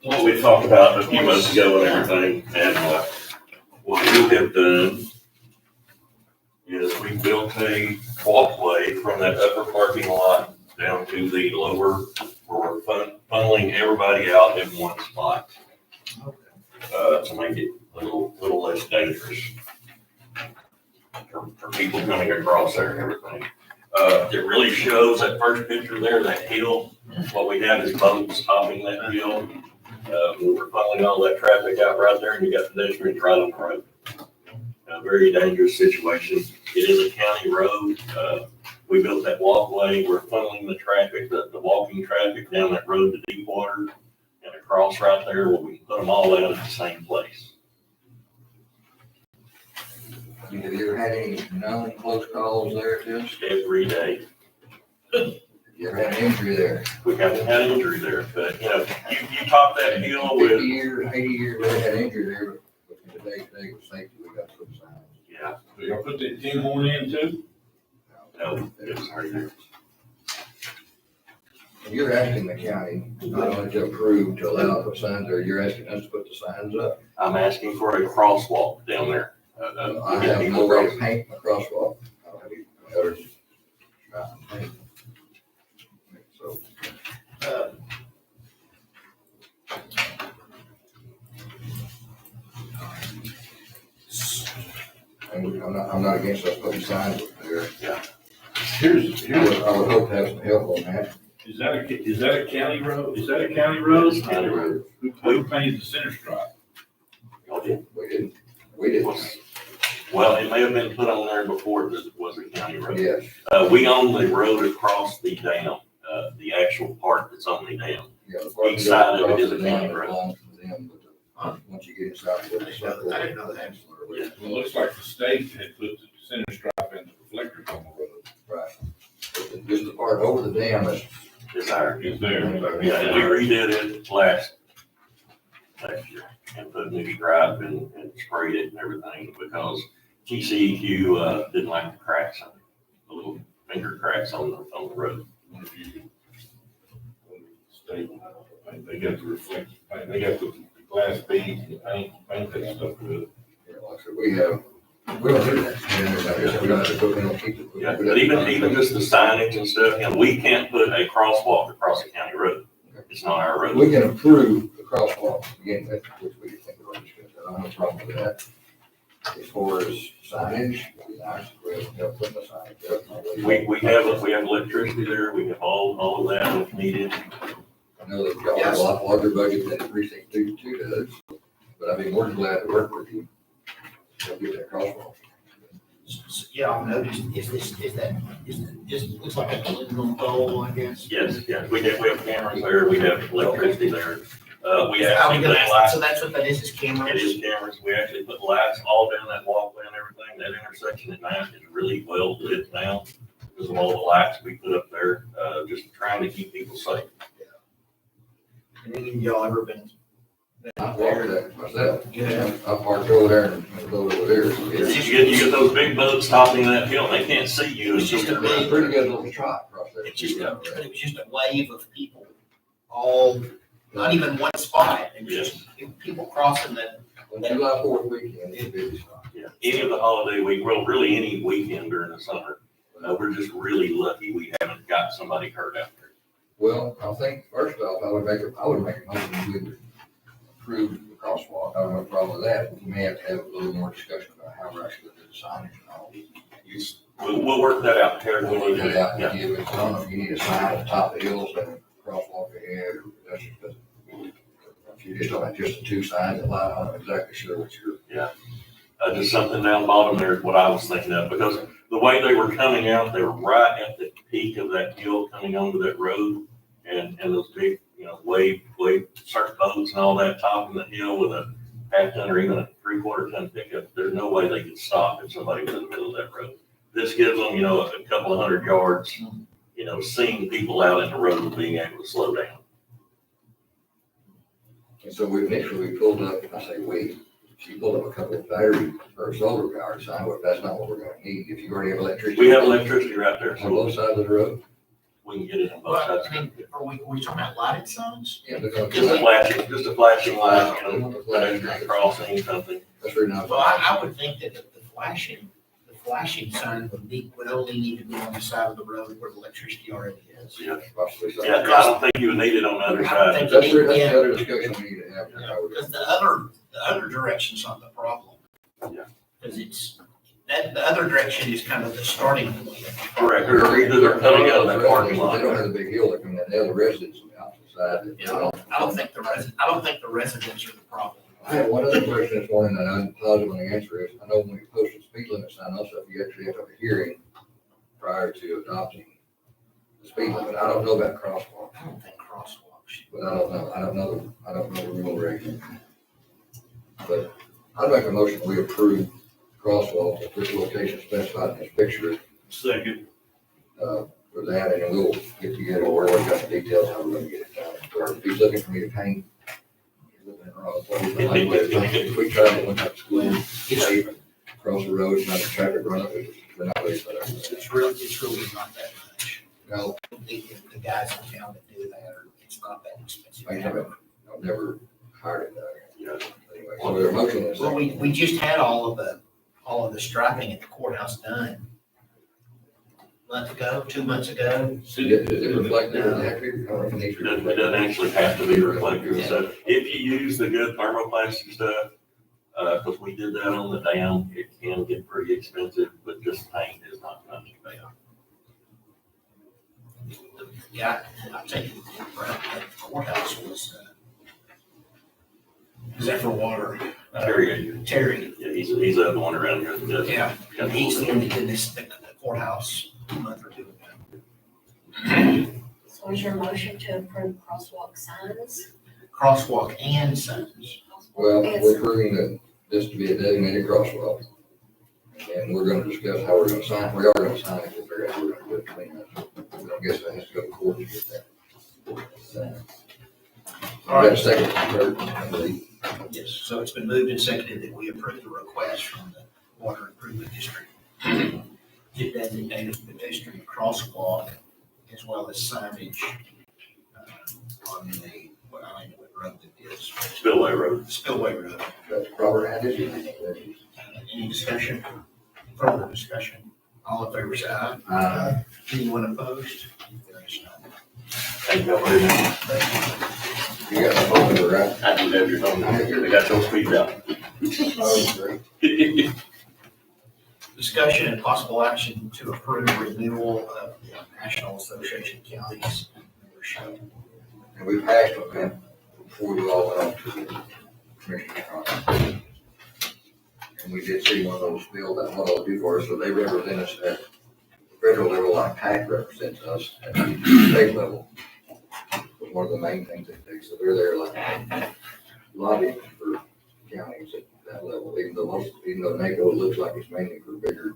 N: What we talked about a few months ago and everything, and what we have done is we built a walkway from that upper parking lot down to the lower, where we're funneling everybody out in one spot. To make it a little less dangerous for people coming across there and everything. It really shows that first picture there, that hill, what we have is boats topping that hill. We're funneling all that traffic out right there, and you got pedestrians right on the road. A very dangerous situation. It is a county road. We built that walkway. We're funneling the traffic, the walking traffic down that road to Deepwater and across right there where we can put them all out at the same place.
E: Have you ever had any known close calls there, Tim?
N: Every day.
E: You ever had an injury there?
N: We haven't had an injury there, but you top that hill
E: 50
N: with,
E: years, 80 years, we had an injury there, but today with safety, we got to put signs.
N: yeah,
D: So y'all put that 10 horn in too?
N: no, it's right there.
E: You're asking the county not only to approve to allow the signs there, you're asking us to put the signs up.
N: I'm asking for a crosswalk down there.
E: I have no way to paint my crosswalk. I don't have any others. Paint. So, and I'm not against us putting signs up there.
D: Here's,
E: I would hope to have some help on that.
D: is that a county road? Is that a county road?
N: It's county road.
D: Who painted the center stripe?
N: Y'all did.
E: We did.
N: Well, it may have been put on there before it was a county road.
E: Yes.
N: We own the road across the dam, the actual part that's on the dam.
E: Yeah, the part
N: Each side of it is a
E: across the dam
N: county road.
E: belongs to them, but once you get inside, it's
A: I didn't know that.
N: Yeah.
D: Well, it looks like the state had put the center stripe and the reflectors on the road.
E: right. Just the part over the dam is,
N: It's ours.
D: It's there.
N: Yeah, and we redid it last year and put new stripe and sprayed it and everything because TCEQ, didn't like the cracks on it, the little finger cracks on the road.
D: If you- State, they got the reflect, they got the glass beads and paint that stuff good.
E: like I said, we don't do that. We don't have to put, we don't keep it.
N: Yeah, but even just the signage and stuff, we can't put a crosswalk across a county road. It's not our road.
E: We can approve the crosswalk, again, which we think we're discussing, I don't have a problem with that. As far as signage, it'd be nice if we have put the signage up.
N: We have electricity there, we have all of that if needed.
E: I know that y'all have a lot larger budget than precinct two does, but I'd be more than glad to work with you. To get that crosswalk.
A: Yeah, I've noticed, just looks like a aluminum pole, I guess.
N: Yes, we have cameras there, we have electricity there. We
A: How we
N: actually
A: gonna
N: put
A: ask-
N: lights,
A: So that's what that is cameras?
N: it is cameras, we actually put lights all down that walkway and everything. That intersection at night is really well lit now because of all the lights we put up there, just trying to keep people safe.
A: And any of y'all ever been?
E: I walked that myself.
A: Yeah.
E: I parked over there and go over there.
N: You get those big boats topping that hill, and they can't see you.
A: It's just a
N: until
A: big-
E: Pretty good little trot across there.
A: It was just a wave of people, all, not even one spot, it was just people crossing that.
E: On July 4th weekend, it's a busy spot.
N: Yeah, any of the holiday week, well, really any weekend during the summer. We're just really lucky we haven't got somebody hurt out there.
E: Well, I think first off, I would make a motion to approve the crosswalk. I don't have a problem with that. We may have to have a little more discussion about how we're actually going to do the signage and all.
N: We'll work that out, Terry.
E: We'll work that out and give it, I don't know if you need a sign at the top of the hills and a crosswalk ahead or that's just, if you just don't have just the two signs that line, I'm not exactly sure what you're.
N: Just something down the bottom there is what I was thinking of, because the way they were coming out, they were right at the peak of that hill coming onto that road. And those big, wave surf boats and all that topping the hill with a half ton or even a 3/4 ton pickup, there's no way they could stop if somebody was in the middle of that road. This gives them, a couple of 100 yards, seeing people out in the road and being able to slow down.
E: And so we pulled up, I say she pulled up a couple of battery or solar powered signs, but that's not what we're gonna need. If you already have electricity.
N: We have electricity right there,
E: On
N: so
E: both sides of the road?
N: we can get it on both
A: Well,
N: sides.
A: I mean, are we talking about lighted signs?
E: Yeah, they're gonna.
N: Just a flashing light, pedestrian crossing, something.
E: That's very nice.
A: Well, I would think that the flashing sign would only need to be on the side of the road where the electricity already is.
N: Yeah,
E: Possibly so.
N: yeah, I don't think you would need it on the other
A: I
N: side.
A: think
E: That's
A: you need-
E: the other discussion we need to have.
A: Because the other direction's not the problem.
N: Yeah.
A: Because the other direction is kind of the starting point.
N: Correct, or either they're coming out of that parking
E: They
N: lot.
E: don't have a big hill, they're coming out, the other residents on the opposite side.
A: You know, I don't think the residents are the problem.
E: I have one other question this morning, and I'm positive on the answer is, I know when we posted speed limit sign, also you actually have to have a hearing prior to adopting the speed limit. I don't know about crosswalks,
A: I don't think crosswalks.
E: but I don't know the rule regulation. But I'd make a motion, we approve crosswalks at this location specified in this picture,
D: Second.
E: for that, and then we'll get together, we'll work out the details, how we're gonna get it done. Or if he's looking for me to paint, he's looking at the wrong place. If we try to went up to school, pave and cross the road, not a traffic run up, we're not ready for that.
A: It's really not that much.
E: No,
A: The guys in town that do that, it's not that expensive.
E: I've never hired it,
N: Yeah.
E: anyway, so we're motion is.
A: Well, we just had all of the striping at the courthouse done. A month ago, 2 months ago.
E: Does it reflect there in the activity? I don't know if it needs to
N: It
E: reflect.
N: doesn't actually have to be reflective, so if you use the good thermoplastic stuff, because we did that on the dam, it can get pretty expensive, but just paint is not much.
A: Yeah, I think the courthouse was, Zephyr Water.
N: Terry,
A: Terry,
N: yeah, he's the one around here that does.
A: yeah, he's the one that did this, the courthouse a month or two ago.
G: So is your motion to approve crosswalk signs?
A: Crosswalk and signs.
E: Well, we're proving that this to be a designated crosswalk. And we're gonna discuss how we're gonna sign, we are gonna sign it, we'll figure out how we're gonna do it clean up. I guess that has to go to court to get that. All right, second, third, I believe.
A: Yes, so it's been moved and seconded that we approve the request from the Water Improvement District to designate a pedestrian crosswalk as well as signage on the, what I don't know what road it is.
N: Spillway Road.
A: Spillway Road.
E: That's Robert Hadis.
A: Any discussion, further discussion? All in favor, say aye. Anyone opposed? There is none.
N: Thank you, Albert.
E: You got my phone number, right?
N: I do have your phone number. I got those speed out.
E: Oh, great.
A: Discussion and possible action to approve renewal of the National Association of Counties membership.
E: And we passed on that before we all went on to the commissioner's conference. And we did see one of those bills that what they'll do for us, so they represent us at the federal level, like PAC represents us at the state level. Was one of the main things they do, so they're there like lobbying for counties at that level, even though NACO looks like it's mainly for bigger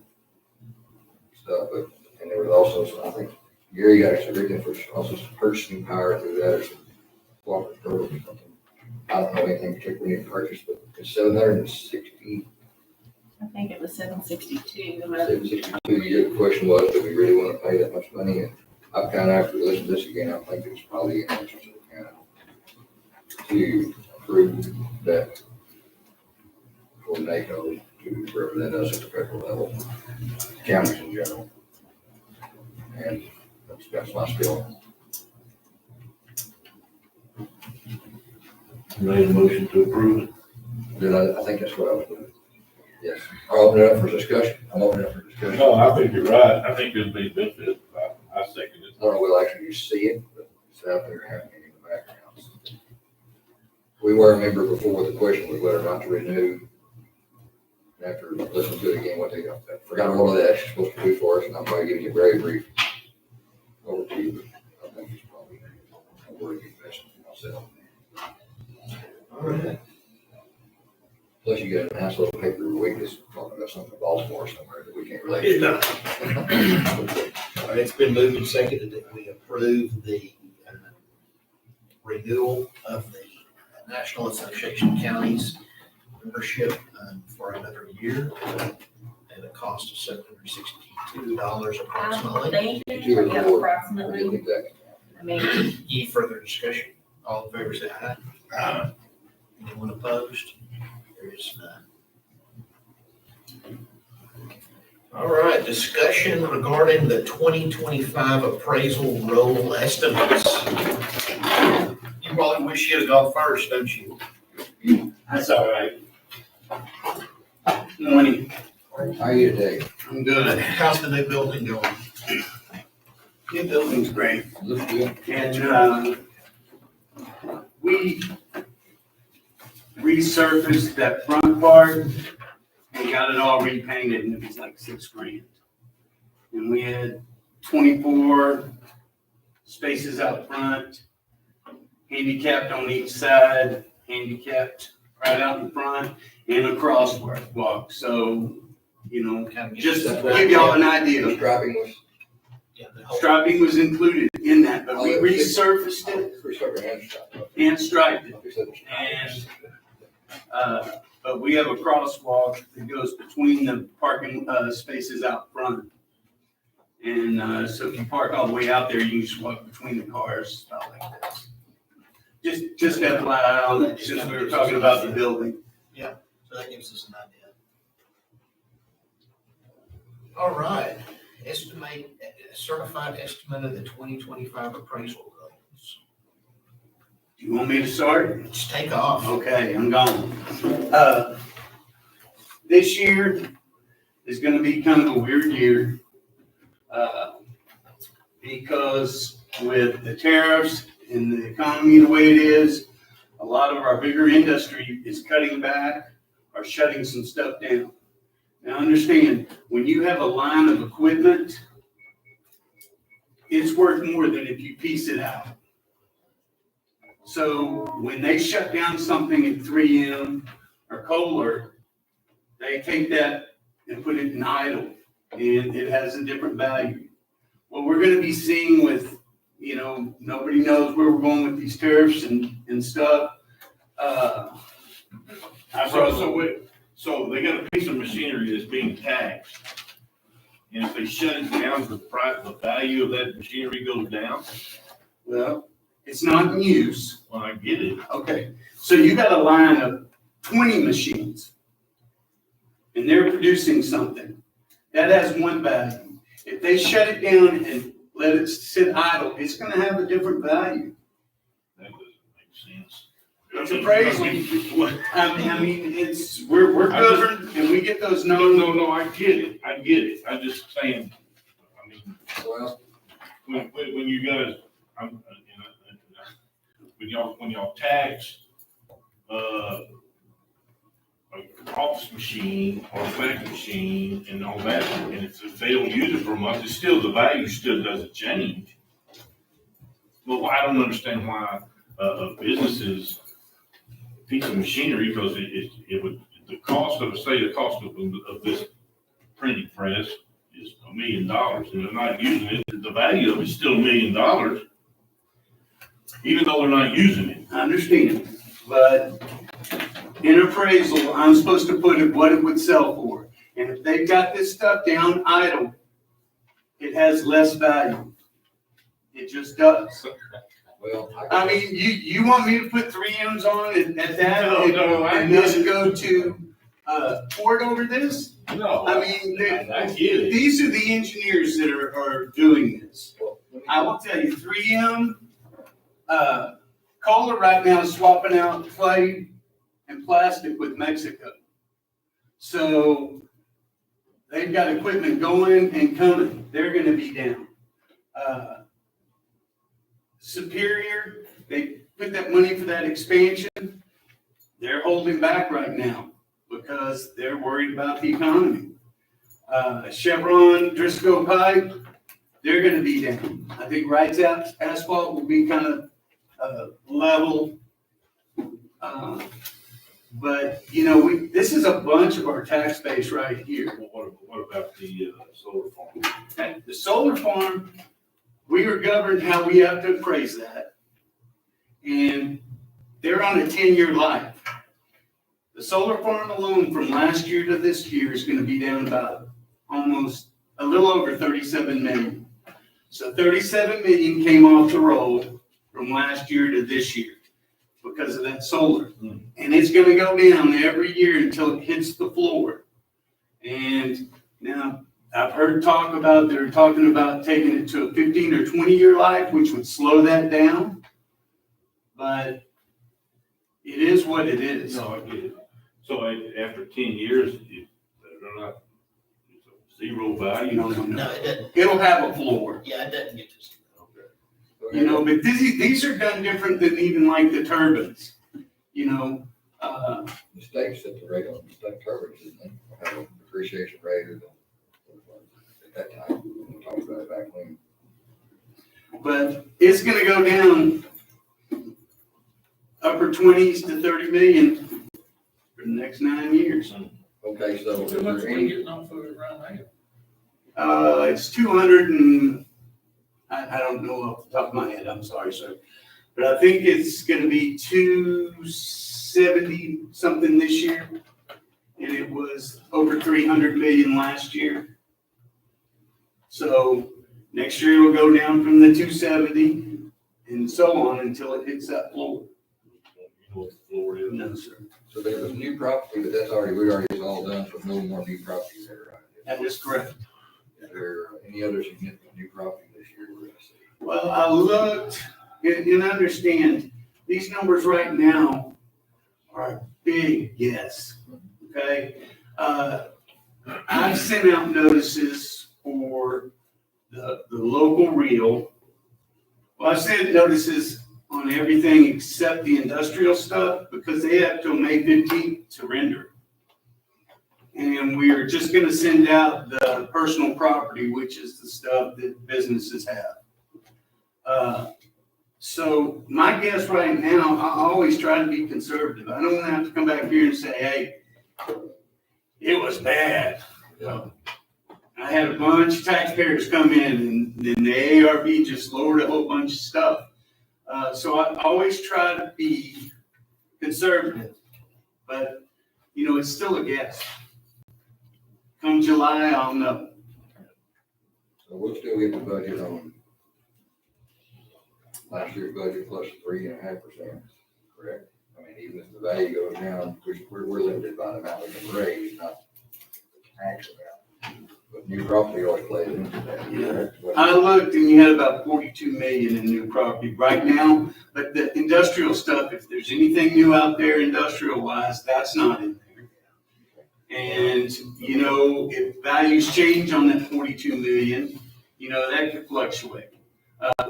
E: stuff, but, and there was also, some, I think, Gary got us everything for also some purchasing power through that, or some cooperative program or something. I don't know anything particular we need to purchase, but it's 760.
O: I think it was 762.
E: 762, the question was, do we really want to pay that much money? And I've kind of, after listening to this again, I think it's probably an answer to the county to approve that for NACO to represent us at the federal level, counties in general. And that's my skill.
D: Made a motion to approve it.
E: Then I think that's what I was doing. Yes. I'll open it up for discussion. I'm opening it up for discussion.
D: No, I think you're right. I think it'd be benefit. I second it.
E: I don't know, we'll actually see it, but it's out there happening in the background. We were a member before, the question was whether or not to renew. And after listening to it again, what they, I forgot what they're actually supposed to do for us, and I'm probably giving you a very brief overview, but I think it's probably a worthy investment for myself.
A: All right.
E: Plus you get a nice little paper every week that's talking about something in Baltimore somewhere that we can't relate to.
A: All right, it's been moved and seconded that we approve the renewal of the National Association of Counties membership for another year at a cost of $762 approximately.
O: Yeah, approximately.
E: Exactly.
O: I mean,
A: Any further discussion? All in favor, say aye. Aye. Anyone opposed? There is none. All right, discussion regarding the 2025 appraisal roll estimates. You probably wish you'd have gone first, don't you?
P: That's all right. Morning.
E: How are you today?
P: I'm good.
A: How's the new building going?
P: Your building's great.
E: Looks good.
P: And, we resurfaced that front part and got it all repainted, and it was like $6,000. And we had 24 spaces out front, handicapped on each side, handicapped right out in front, and a crosswalk. So, you know, just to give y'all an idea.
E: The striping was.
P: Striping was included in that, but we resurfaced it and striped it. And, but we have a crosswalk that goes between the parking, spaces out front. And, so if you park all the way out there, you can just walk between the cars, about like this. Just FYI, since we were talking about the building.
A: Yeah, so that gives us an idea. All right, certified estimate of the 2025 appraisal rolls.
P: Do you want me to start?
A: Let's take off.
P: Okay, I'm gone. This year is gonna be kind of a weird year. Because with the tariffs and the economy the way it is, a lot of our bigger industry is cutting back or shutting some stuff down. Now understand, when you have a line of equipment, it's worth more than if you piece it out. So when they shut down something at 3M or Kohler, they take that and put it in idle, and it has a different value. What we're gonna be seeing with, you know, nobody knows where we're going with these tariffs and stuff.
D: So they got a piece of machinery that's being taxed. And if they shut it down, the value of that machinery goes down?
P: Well, it's not in use.
D: Well, I get it.
P: Okay, so you got a line of 20 machines, and they're producing something. That has one value. If they shut it down and let it sit idle, it's gonna have a different value.
D: That doesn't make sense.
P: It's appraisal. I mean, it's, we're governed, and we get those numbers.
D: No, I get it. I'm just saying, I mean,
E: Well,
D: when you guys, when y'all tax, an office machine or a fax machine and all that, and if they don't use it for a month, it's still, the value still doesn't change. Well, I don't understand why, a business's piece of machinery, because it would, the cost of this printing press is $1 million, and they're not using it, the value of it's still $1 million, even though they're not using it.
P: I understand, but in appraisal, I'm supposed to put it what it would sell for. And if they've got this stuff down idle, it has less value. It just does.
E: well.
P: I mean, you want me to put 3Ms on it at that?
D: No,
P: and just go to, Ford over this?
D: No.
P: I mean,
D: I get it.
P: these are the engineers that are doing this. I will tell you, 3M, Kohler right now is swapping out clay and plastic with Mexico. So they've got equipment going and coming. They're gonna be down. Superior, they put that money for that expansion. They're holding back right now because they're worried about the economy. Chevron, Driscoll Pipe, they're gonna be down. I think Wright's Asphalt will be kind of level. But, you know, this is a bunch of our tax base right here.
D: Well, what about the solar farm?
P: Okay, the solar farm, we are governed how we have to appraise that. And they're on a 10-year life. The solar farm alone from last year to this year is gonna be down about almost a little over 37 million. So 37 million came off the roll from last year to this year because of that solar. And it's gonna go down every year until it hits the floor. And now I've heard talk about, they're talking about taking it to a 15 or 20-year life, which would slow that down. But it is what it is.
D: No, I get it. So after 10 years, they're not, it's a zero value?
P: No,
A: No, it doesn't.
P: It'll have a floor.
A: Yeah, it doesn't get to.
P: You know, but these are done different than even like the turbines, you know.
E: The state set the rate on the state turbines, didn't they? Have a depreciation rate at that time. We talked about it back when.
P: But it's gonna go down upper 20s to 30 million for the next 9 years.
E: Okay, so is
F: How much
E: there
F: we
E: any,
F: getting off of it right now?
P: It's 200 and, I don't know off the top of my head, I'm sorry, sir. But I think it's gonna be 270 something this year. And it was over 300 million last year. So next year it'll go down from the 270 and so on until it hits that floor.
D: You know what the floor is?
P: No, sir.
E: so there was new property, but that's already, we already it's all done, so no more new property there, right?
P: That is correct.
E: Is there any other significant new property this year we're gonna see?
P: Well, I looked and understand these numbers right now are a big guess, okay? I've sent out notices for the local real. Well, I've sent notices on everything except the industrial stuff because they have till May 15th to render. And we're just gonna send out the personal property, which is the stuff that businesses have. So my guess right now, I always try to be conservative. I don't want to have to come back here and say, hey, it was bad. I had a bunch of taxpayers come in and then the ARB just lowered a whole bunch of stuff. So I always try to be conservative, but you know, it's still a guess. Come July, I'll know.
E: So we'll still get the budget on last year's budget plus 3.5%, correct? I mean, even if the value goes down, we're limited by the amount we can raise, not the tax amount. But new property always plays into that.
P: Yeah. I looked and you had about 42 million in new property right now, but the industrial stuff, if there's anything new out there industrial wise, that's not in there. And, you know, if values change on that 42 million, you know, that could fluctuate.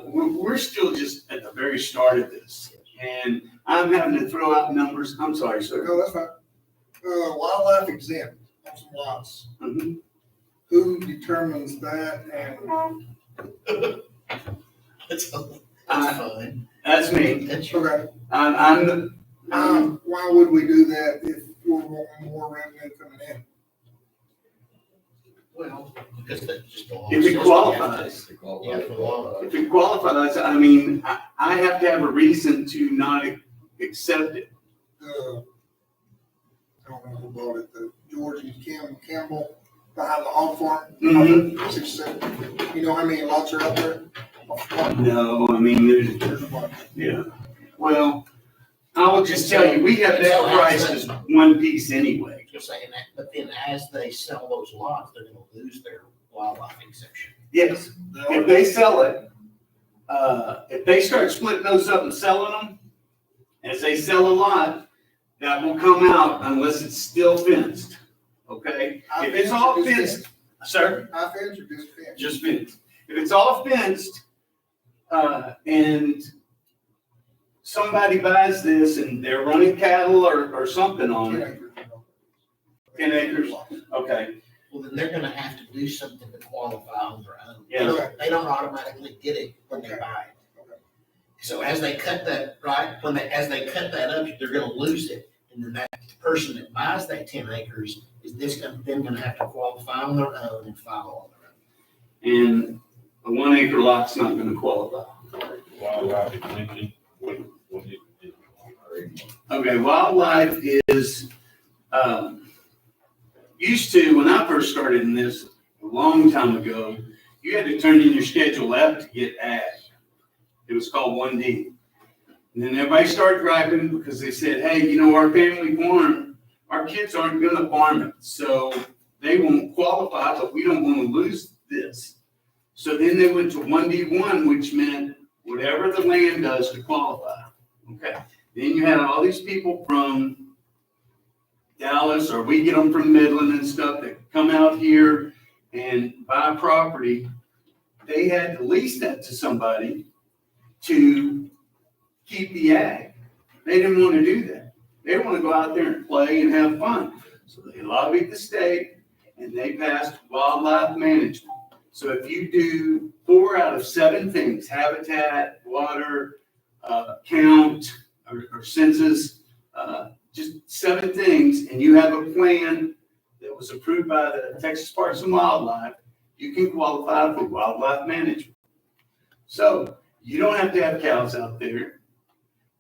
P: We're still just at the very start of this, and I'm having to throw out numbers. I'm sorry, sir.
Q: No, that's fine. Wildlife exempt on some lots.
P: Mhm.
Q: Who determines that and?
A: That's fine.
P: That's me.
A: That's
Q: Okay.
P: I'm
Q: Why would we do that if we're wanting more revenue coming in?
A: well, because that's just the law.
P: If it qualifies.
A: Yeah, for the law.
P: If it qualifies, I mean, I have to have a reason to not accept it.
Q: I don't know who bought it, the George and Kim Campbell behind the hog farm.
P: Mhm.
Q: 67. You know how many lots are out there?
P: No, I mean, there's, yeah. Well, I will just tell you, we have that priced as one piece anyway.
A: Just saying that, but then as they sell those lots, they're gonna lose their wildlife exemption.
P: Yes, if they sell it, if they start splitting those up and selling them, as they sell a lot, that will come out unless it's still fenced, okay? If it's all fenced, sir?
Q: High fence or just fence?
P: Just fenced. If it's all fenced, and somebody buys this and they're running cattle or something on
Q: 10
P: it,
Q: acres.
P: 10 acres, okay,
A: Well, then they're gonna have to do something to qualify on their own.
P: Yeah.
A: They don't automatically get it when they buy it. So as they cut that, right, as they cut that up, they're gonna lose it. And then that person that buys that 10 acres is then gonna have to qualify on their own and file on their own.
P: and a 1 acre lot's not gonna qualify.
D: Wildlife exemption, what is it?
P: Okay, wildlife is, used to, when I first started in this a long time ago, you had to turn in your Schedule F to get ag. It was called 1D. And then everybody started griping because they said, hey, you know, our family farm, our kids aren't gonna farm it. So they won't qualify, but we don't want to lose this. So then they went to 1D1, which meant whatever the land does to qualify. Okay. Then you had all these people from Dallas, or we get them from Midland and stuff, that come out here and buy property. They had to lease that to somebody to keep the ag. They didn't want to do that. They want to go out there and play and have fun. So they lobbied the state and they passed wildlife management. So if you do 4 out of 7 things, habitat, water, count, or census, just 7 things, and you have a plan that was approved by the Texas Parks and Wildlife, you can qualify for wildlife management. So you don't have to have cows out there,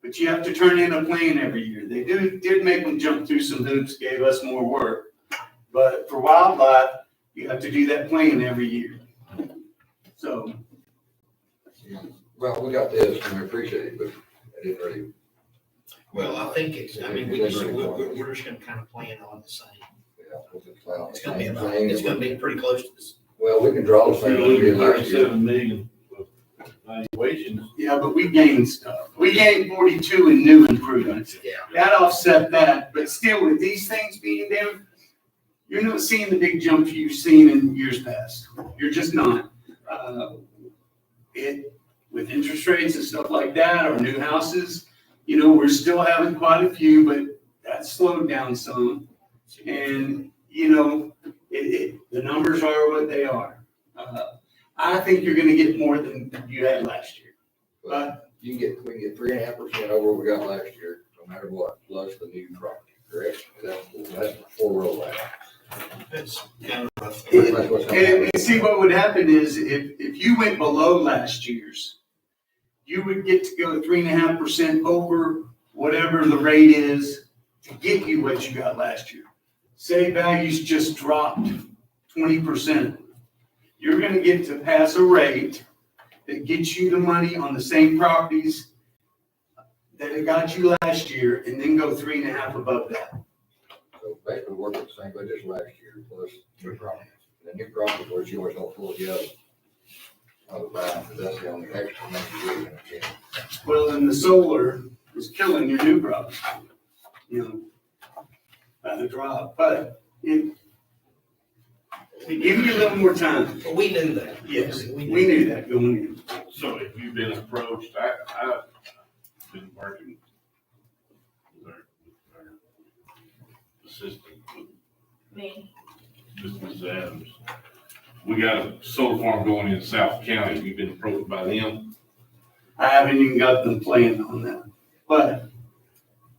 P: but you have to turn in a plan every year. They did make them jump through some hoops, gave us more work. But for wildlife, you have to do that plan every year. So.
E: Well, we got this and we appreciate it, but I didn't really.
A: Well, I think it's, I mean, we're just gonna kind of plan on the same. It's gonna be about, it's gonna be pretty close to this.
E: Well, we can draw the same. we did last year.
D: 37 million valuations.
P: Yeah, but we gained stuff. We gained 42 in new improvements.
A: Yeah.
P: That offset that, but still with these things being down, you're not seeing the big jumps you've seen in years past. You're just not. With interest rates and stuff like that, or new houses, you know, we're still having quite a few, but that's slowed down some. And, you know, the numbers are what they are. I think you're gonna get more than you had last year. But
E: we can get 3.5% over what we got last year, no matter what, plus the new property, correct? That's before rollout.
A: It's kind of rough.
P: And see, what would happen is if you went below last year's, you would get to go 3.5% over whatever the rate is to get you what you got last year. Say values just dropped 20%. You're gonna get to pass a rate that gets you the money on the same properties that it got you last year, and then go 3.5 above that.
E: So basically work at the same budget as last year, plus new property. The new property, of course, you always don't pull together. That's the only extra money you're gonna get.
P: Well, and the solar is killing your new property, you know, by the drop, but it give you a little more time.
A: But we knew that.
P: Yes, we knew that going in.
D: So if you've been approached, I've been working with our assistant,
O: Me.
D: Ms. Adams. We got a solar farm going in South County. We've been approached by them.
P: I haven't even got them planned on that, but,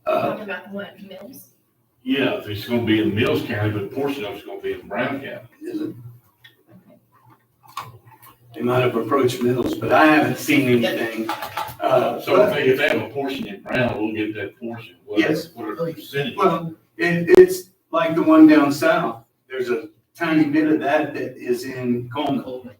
O: Talking about the one at Mills.
D: Yeah, it's gonna be in Mills County, but a portion of it's gonna be in Brown County.
P: is it? They might have approached Mills, but I haven't seen anything.
D: So if they have a portion in Brown, we'll get that portion.
P: Yes.
D: Whatever the percentage.
P: Well, it's like the one down south. There's a tiny bit of that is in Coleman.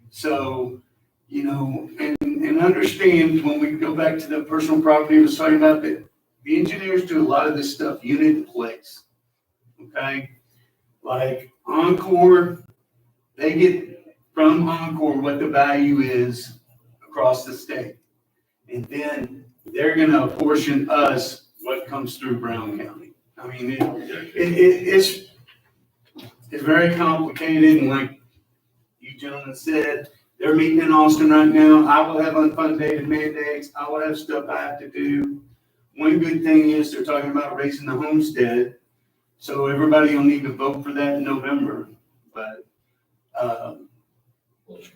P: So, you know, and understand when we go back to the personal property I was talking about, that the engineers do a lot of this stuff unit in place. Okay? Like Encore, they get from Encore what the value is across the state. And then they're gonna apportion us what comes through Brown County. I mean, it's very complicated, and like you gentlemen said, they're meeting in Austin right now. I will have unfunded mandates. I will have stuff I have to do. One good thing is they're talking about raising the homestead, so everybody will need to vote for that in November. But,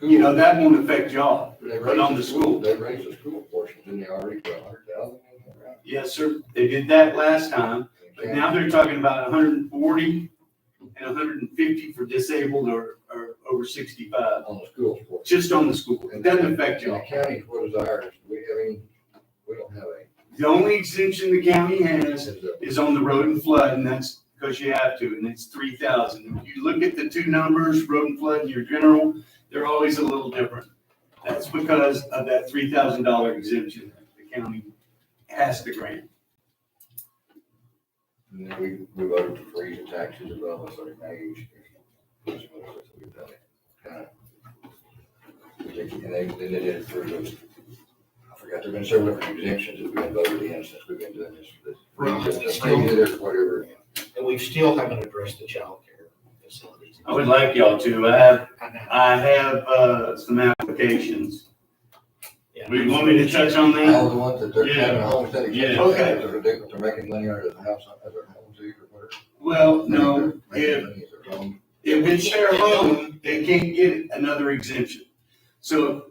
P: you know, that won't affect y'all, but on the school.
E: They raised the school portion, didn't they already put 100,000?
P: Yes, sir. They did that last time, but now they're talking about 140 and 150 for disabled or over 65.
E: On the school portion.
P: Just on the school. It doesn't affect
E: In the
P: y'all.
E: county, what is ours? We don't have a.
P: The only exemption the county has is on the road and flood, and that's because you have to, and it's 3,000. If you look at the two numbers, road and flood and your general, they're always a little different. That's because of that $3,000 exemption that the county has to grant.
E: And then we voted to freeze the taxes above a certain age. And they did it through the, I forgot, there've been several different exemptions that we've been voted in since we've been doing this. Whatever.
A: And we still haven't addressed the childcare facilities.
P: I would like y'all to, I have, some applications.
A: Yeah.
P: We want me to touch on that?
E: All the ones that they're having a homestead exemption,
P: Okay.
E: they're making money out of the house, out of their home too, or whatever.
P: Well, no,
E: Making money at their home.
P: if it's their home, they can't get another exemption. So if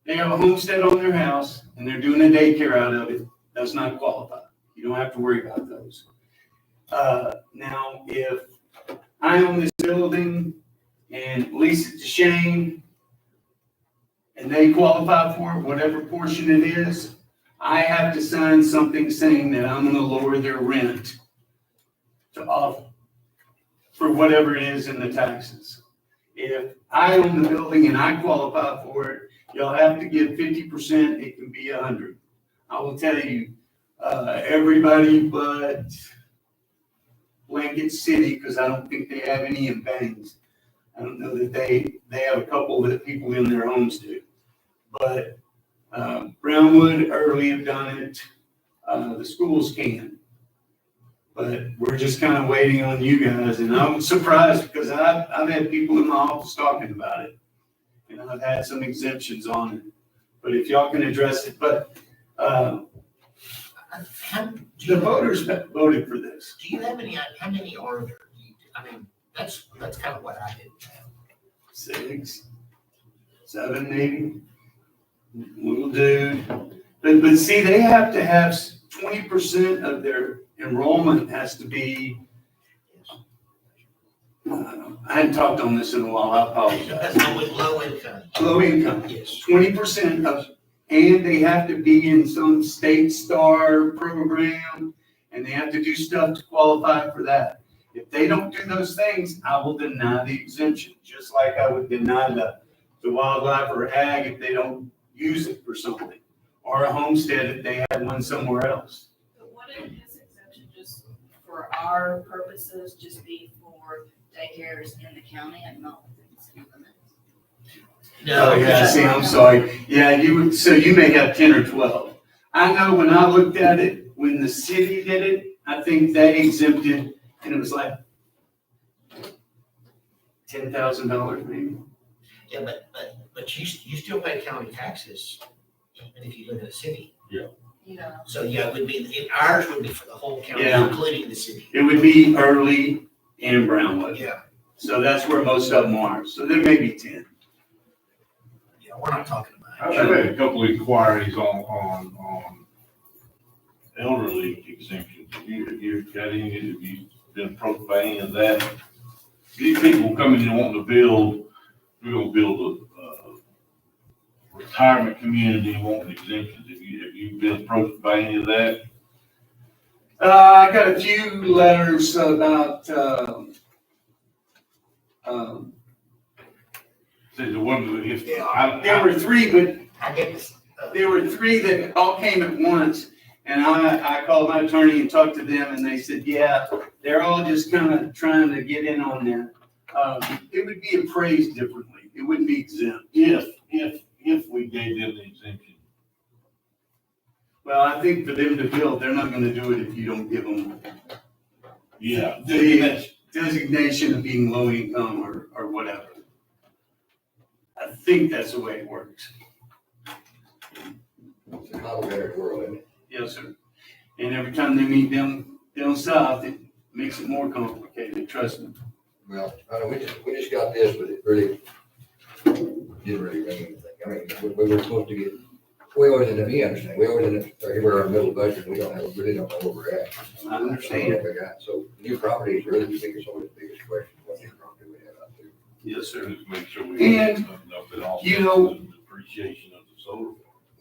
P: they have a homestead on their house and they're doing a daycare out of it, does not qualify. You don't have to worry about those. Now, if I own this building and lease it to Shane and they qualify for it, whatever portion it is, I have to sign something saying that I'm gonna lower their rent to off for whatever it is in the taxes. If I own the building and I qualify for it, you'll have to give 50%, it can be 100. I will tell you, everybody but Blanket City, because I don't think they have any in Bangs. I don't know that they have a couple that people in their homes do. But Brownwood, Early have done it, the schools can. But we're just kind of waiting on you guys, and I'm surprised because I've had people in my office talking about it. And I've had some exemptions on it, but if y'all can address it, but, the voters voted for this.
A: Do you have any, how many are there? I mean, that's kind of what I did.
P: 6, 7, maybe. Little dude. But see, they have to have 20% of their enrollment has to be, I hadn't talked on this in a while, I apologize.
A: That's low income.
P: Low income.
A: Yes.
P: 20% of, and they have to be in some state star program, and they have to do stuff to qualify for that. If they don't do those things, I will deny the exemption, just like I would deny the wildlife or ag if they don't use it for something, or a homestead if they had one somewhere else.
R: Wouldn't this exemption just for our purposes just be for daycares in the county and not within the city limits?
P: Oh, yeah, see, I'm sorry. Yeah, so you may have 10 or 12. I know when I looked at it, when the city did it, I think they exempted, and it was like $10,000 maybe.
A: Yeah, but you still pay county taxes, even if you live in a city.
D: Yeah.
R: Yeah.
A: So, yeah, it would be, ours would be for the whole county,
P: Yeah.
A: including the city.
P: It would be Early and Brownwood.
A: Yeah.
P: So that's where most of them are. So there may be 10.
A: Yeah, we're not talking about
D: I've had a couple of inquiries on elderly exemptions. Have you got any, have you been approached by any of that? These people coming in wanting to build, we're gonna build a retirement community, wanting exemptions. Have you been approached by any of that?
P: I got a few letters about,
D: Say the one, if,
P: there were 3, but there were 3 that all came at once. And I called my attorney and talked to them, and they said, yeah, they're all just kind of trying to get in on that. It would be appraised differently. It wouldn't be exempt.
D: if we gave them the exemption.
P: Well, I think for them to build, they're not gonna do it if you don't give them
D: Yeah.
P: the designation of being low income or whatever. I think that's the way it works.
E: It's a complicated world, isn't it?
P: Yes, sir. And every time they meet them down south, it makes it more complicated, trust me.
E: Well, I know, we just got this, but it really didn't really mean anything. I mean, we were supposed to get, we always end up, you understand, we always end up, we're our middle budget, we really don't know where we're at.
P: I understand.
E: So new property is really the biggest, always the biggest question, what new property we have out there.
P: Yes, sir.
D: Just make sure we.
P: And,
D: but also
P: you know,
D: the Depreciation of the solar.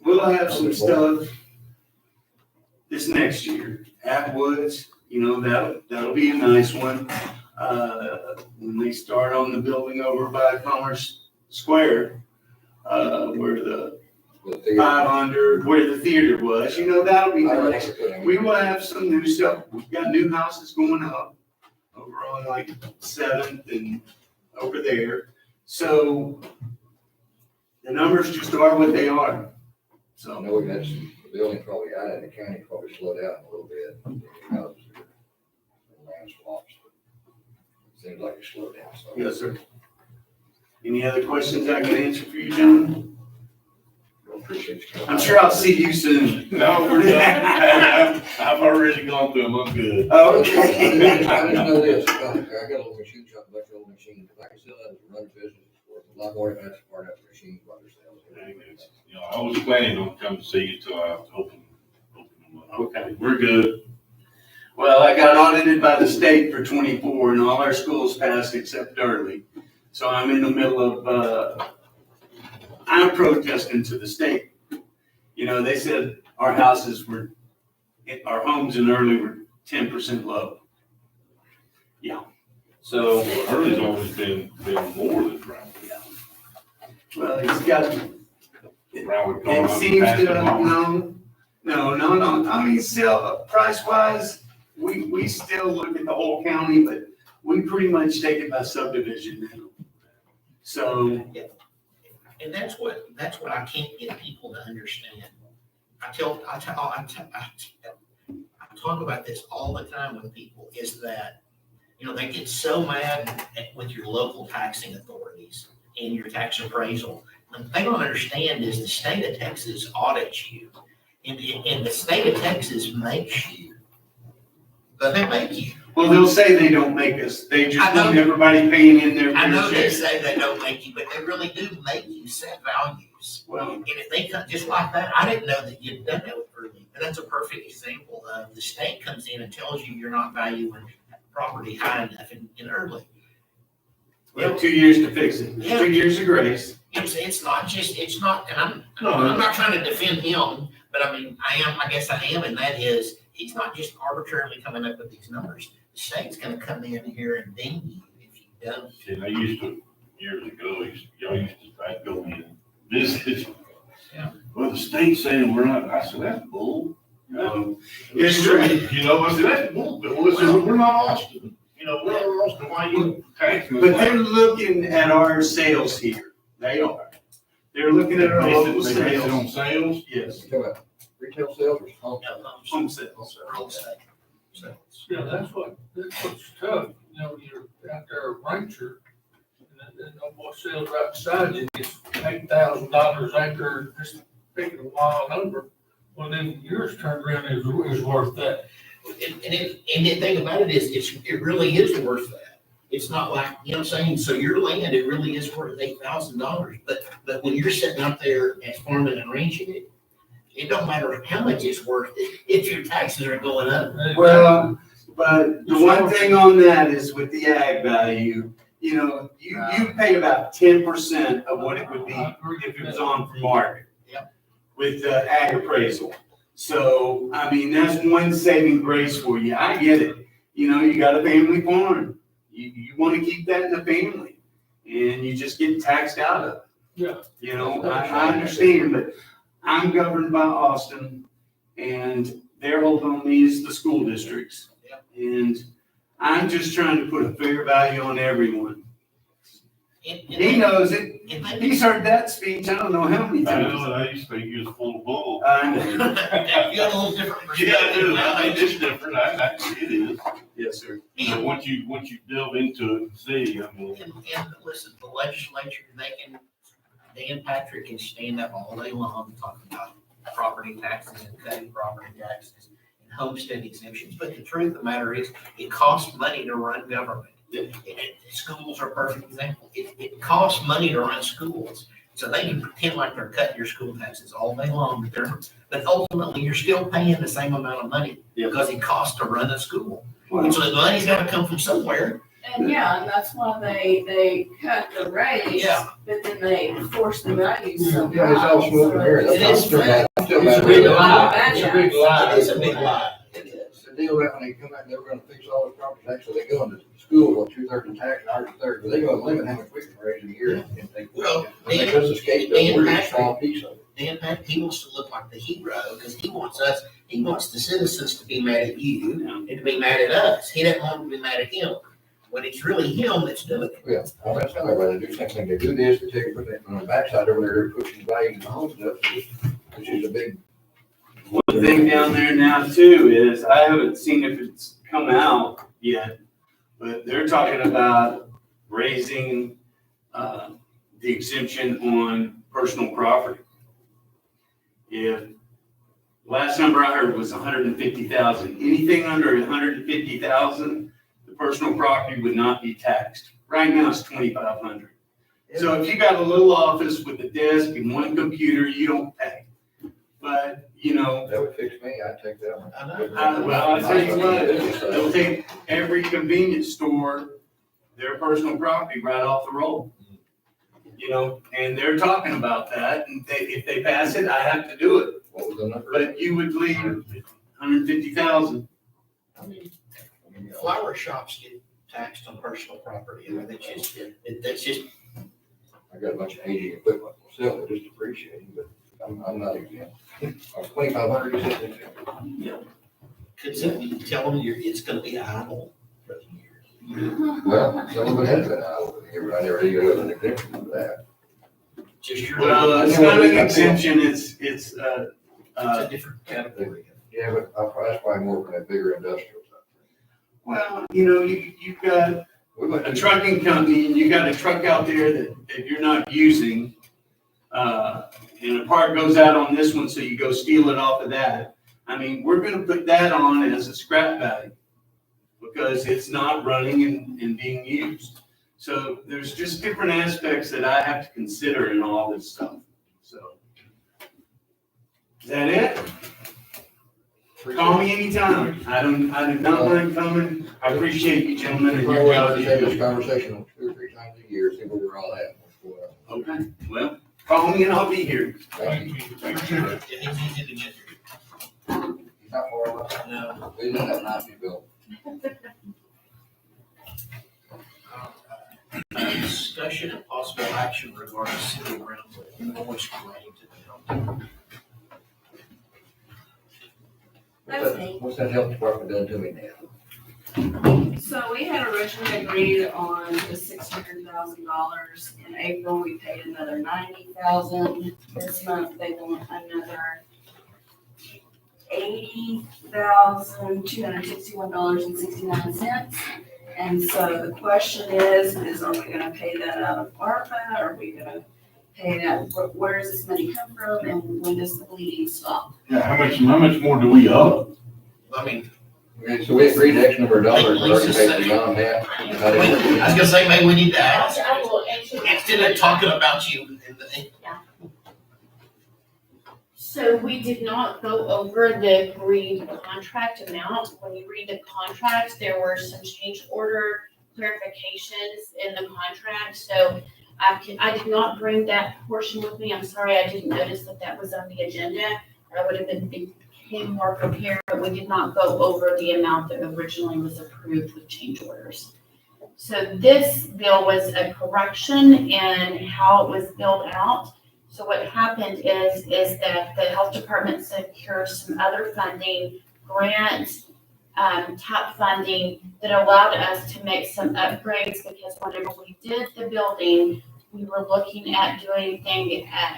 P: we'll have some stuff this next year. Atwoods, you know, that'll be a nice one. When they start on the building over by Commerce Square, where the 500, where the theater was, you know, that'll be nice. We will have some new stuff. We've got new houses going up over on like 7th and over there. So the numbers just are what they are.
E: I
P: So,
E: know that's, the building probably out in the county probably slowed down a little bit. Houses are land swaps. Seems like it slowed down, so.
P: yes, sir. Any other questions I can answer for you, gentlemen?
E: Appreciate you coming.
P: I'm sure I'll see you soon.
D: No, we're done. I've already gone through them, I'm good.
P: Oh,
E: I
P: okay.
E: didn't know this, I got a little machine shop, a bunch of old machines, if I can sell that as a run business, it's worth a lot more than that's part of the machines by themselves.
D: You know, I was planning on coming to see you till I open them up.
P: Okay.
D: We're good.
P: Well, I got audited by the state for 24 and all our schools passed except Early. So I'm in the middle of, I'm protesting to the state. You know, they said our homes in Early were 10% low. Yeah. So,
D: Early's always been more than Broward.
P: well, it's got,
D: Broward gone
P: it
D: up and
P: seems
D: passed
P: to,
D: them on.
P: no. I mean, still, price-wise, we still look at the whole county, but we pretty much take it by subdivision now. So,
A: And that's what I can't get people to understand. I talk about this all the time with people, is that, you know, they get so mad with your local taxing authorities and your tax appraisal. The thing they don't understand is the state of Texas audits you, and the state of Texas makes you. But they make you.
P: well, they'll say they don't make us, they just
A: I know.
P: want everybody paying in their
A: I know
P: fair
A: they
P: share.
A: say they don't make you, but they really do make you set values.
P: Well,
A: And if they come just like that, I didn't know that you'd done that with Early, but that's a perfect example of the state comes in and tells you you're not valuing property high enough in Early.
P: we have 2 years to fix it,
A: Yeah.
P: 2 years of grace.
A: It's not, and I'm not trying to defend him, but I mean, I guess I am, and that is, he's not just arbitrarily coming up with these numbers. The state's gonna come in here and ding you if you don't.
D: And I used to, years ago, I'd go in, visit.
A: Yeah.
D: Well, the state's saying we're not, I said, that's bull. You know,
P: It's true.
D: You know, I said, that's bull. Well, I said, we're not Austin. You know, we're not Austin, why you taxing us?
P: But they're looking at our sales here. They are. They're looking at our local
D: They base it on
P: sales.
D: sales?
P: Yes,
E: You talking about retail sales or home?
P: home sales.
A: Real estate. So,
F: Yeah, that's what's tough, you know, you're out there a rancher, and then no boy sells right beside you, it's $8,000 acre, just picking a wild number. Well, then yours turned around is worth that.
A: and the thing about it is, it really is worth that. It's not like, you know what I'm saying? So your land, it really is worth $8,000, but when you're sitting out there and farming and ranching it, it don't matter how much it's worth if your taxes are going up.
P: Well, but the one thing on that is with the ag value, you know, you pay about 10% of what it would be if it was on for market.
A: Yep.
P: With ag appraisal. So, I mean, that's one saving grace for you. I get it. You know, you got a family farm. You want to keep that in the family and you just get taxed out of it.
F: Yeah.
P: You know, I understand, but I'm governed by Austin and their hold on me is the school districts. And I'm just trying to put a fair value on everyone. He knows it. He's heard that speech, I don't know how many
D: I
P: times.
D: know, I used to think you was full of bull.
P: I know.
A: You got a little different perspective.
D: Yeah, I do. I think it's different. It is.
P: Yes, sir.
D: You know, once you delve into it and see, I mean.
A: And listen, the legislature, Dan Patrick can stand up all day long talking about property taxes and cutting property taxes and homestead exemptions. But the truth of the matter is, it costs money to run government. Schools are a perfect example. It costs money to run schools. So they can pretend like they're cutting your school taxes all day long, but ultimately you're still paying the same amount of money because it costs to run a school.
P: Wow.
A: So the money's gotta come from somewhere.
R: And yeah, and that's why they cut the rates,
A: Yeah.
R: but then they force the values so
E: Yeah, it's all
R: high,
E: smoke and
R: so
E: mirrors.
A: It is
E: I'm still mad.
F: It's a big lie. It's a big lie.
A: It is a big lie. It is.
E: The deal that when they come out, they were gonna fix all those properties, actually, they go into school on 2/3 in tax and ours 1/3, but they go and limit how much we can raise a year. And they,
A: Well,
E: when they cut the scale, we're a small piece of it.
A: Dan Patrick, he wants to look like the hero because he wants the citizens to be mad at you and to be mad at us. He doesn't want to be mad at him. when it's really him that's doing it.
E: Yeah, well, that's not everybody do something. They do this, they take, put it on the backside over there, they're pushing blades and hose up, which is a big.
P: One thing down there now too is, I haven't seen if it's come out yet, but they're talking about raising, the exemption on personal property. If, last number I heard was 150,000, anything under 150,000, the personal property would not be taxed. Right now it's 2,500. So if you got a little office with a desk and one computer, you don't pay. But, you know.
E: That would fix me, I'd take that one.
P: Well, I'll tell you what, they'll take every convenience store, their personal property right off the roll. You know, and they're talking about that, and if they pass it, I have to do it.
E: What was the number?
P: But you would leave 150,000.
A: I mean, flower shops get taxed on personal property. I mean, that's just.
E: I got a bunch of aging equipment myself, I just depreciating, but I'm not exempt. I was 2,500, you said exempt.
A: Could somebody tell them it's gonna be idle for the year?
E: Well, some of it has been out over here, but I never did get an exemption for that.
A: Just your.
P: Well, it's not an exemption, it's
A: a different category.
E: Yeah, but that's why I'm working at bigger industrial stuff.
P: well, you know, you've got a trucking company, and you got a truck out there that you're not using, and a part goes out on this one, so you go steal it off of that. I mean, we're gonna put that on as a scrap value, because it's not running and being used. So there's just different aspects that I have to consider in all this stuff, so. Is that it? Call me anytime. I do not mind coming. I appreciate you gentlemen and your
E: We'll
P: job.
E: have this conversation 2 or 3 times a year, see where we're all at.
P: Okay, well, call me and I'll be here.
E: Thank you.
A: It's easy to get through.
E: Not far off.
A: No.
E: We didn't have nice built.
A: Discussion and possible action regarding city grounds noise relating to the health.
E: What's that health department done to me now?
R: So we had originally agreed on the $600,000. In April, we paid another $90,000. This month, they want another $80,261.69. And so the question is are we gonna pay that out of ARPA? Are we gonna pay that, where does this money come from, and when does the bleeding stop?
D: Yeah, how much more do we owe?
A: I mean.
E: Okay, so we agreed X number of dollars, we already paid beyond that.
A: I was gonna say, maybe we need to ask,
H: I will answer that.
A: instead of talking about you.
H: So we did not go over the agreed contract amount. When you read the contract, there were some change order clarifications in the contract. So I did not bring that portion with me. I'm sorry, I didn't notice that was on the agenda. I would have became more prepared, but we did not go over the amount that originally was approved with change orders. So this bill was a correction in how it was billed out. So what happened is that the health department secured some other funding, grant, TAP funding that allowed us to make some upgrades, because whenever we did the building, we were looking at doing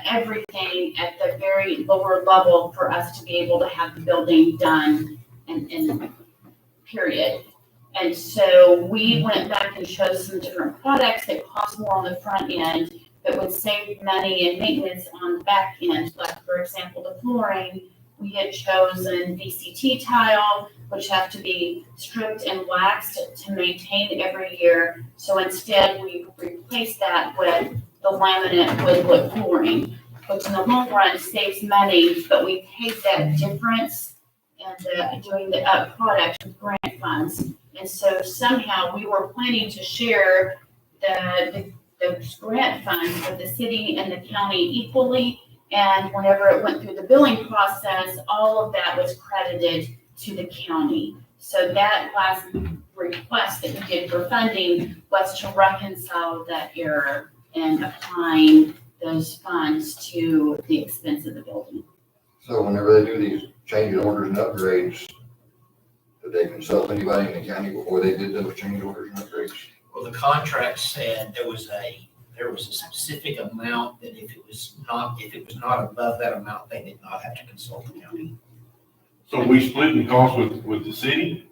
H: everything at the very lower level for us to be able to have the building done in period. And so we went back and chose some different products that cost more on the front end, that would save money and maintenance on the back end. Like, for example, the flooring, we had chosen VCT tile, which have to be stripped and waxed to maintain every year. So instead, we replaced that with the laminate with wood flooring, which in the long run saves money, but we paid that difference and doing the product with grant funds. And so somehow we were planning to share the grant funds with the city and the county equally. And whenever it went through the billing process, all of that was credited to the county. So that last request that we did for funding was to reconcile that error and applying those funds to the expense of the building.
E: So whenever they do these change orders and upgrades, Did they consult anybody in the county before they did those change orders and upgrades?
A: Well, the contract said there was a specific amount that if it was not above that amount, they did not have to consult the county.
D: So we splitting the cost with the city?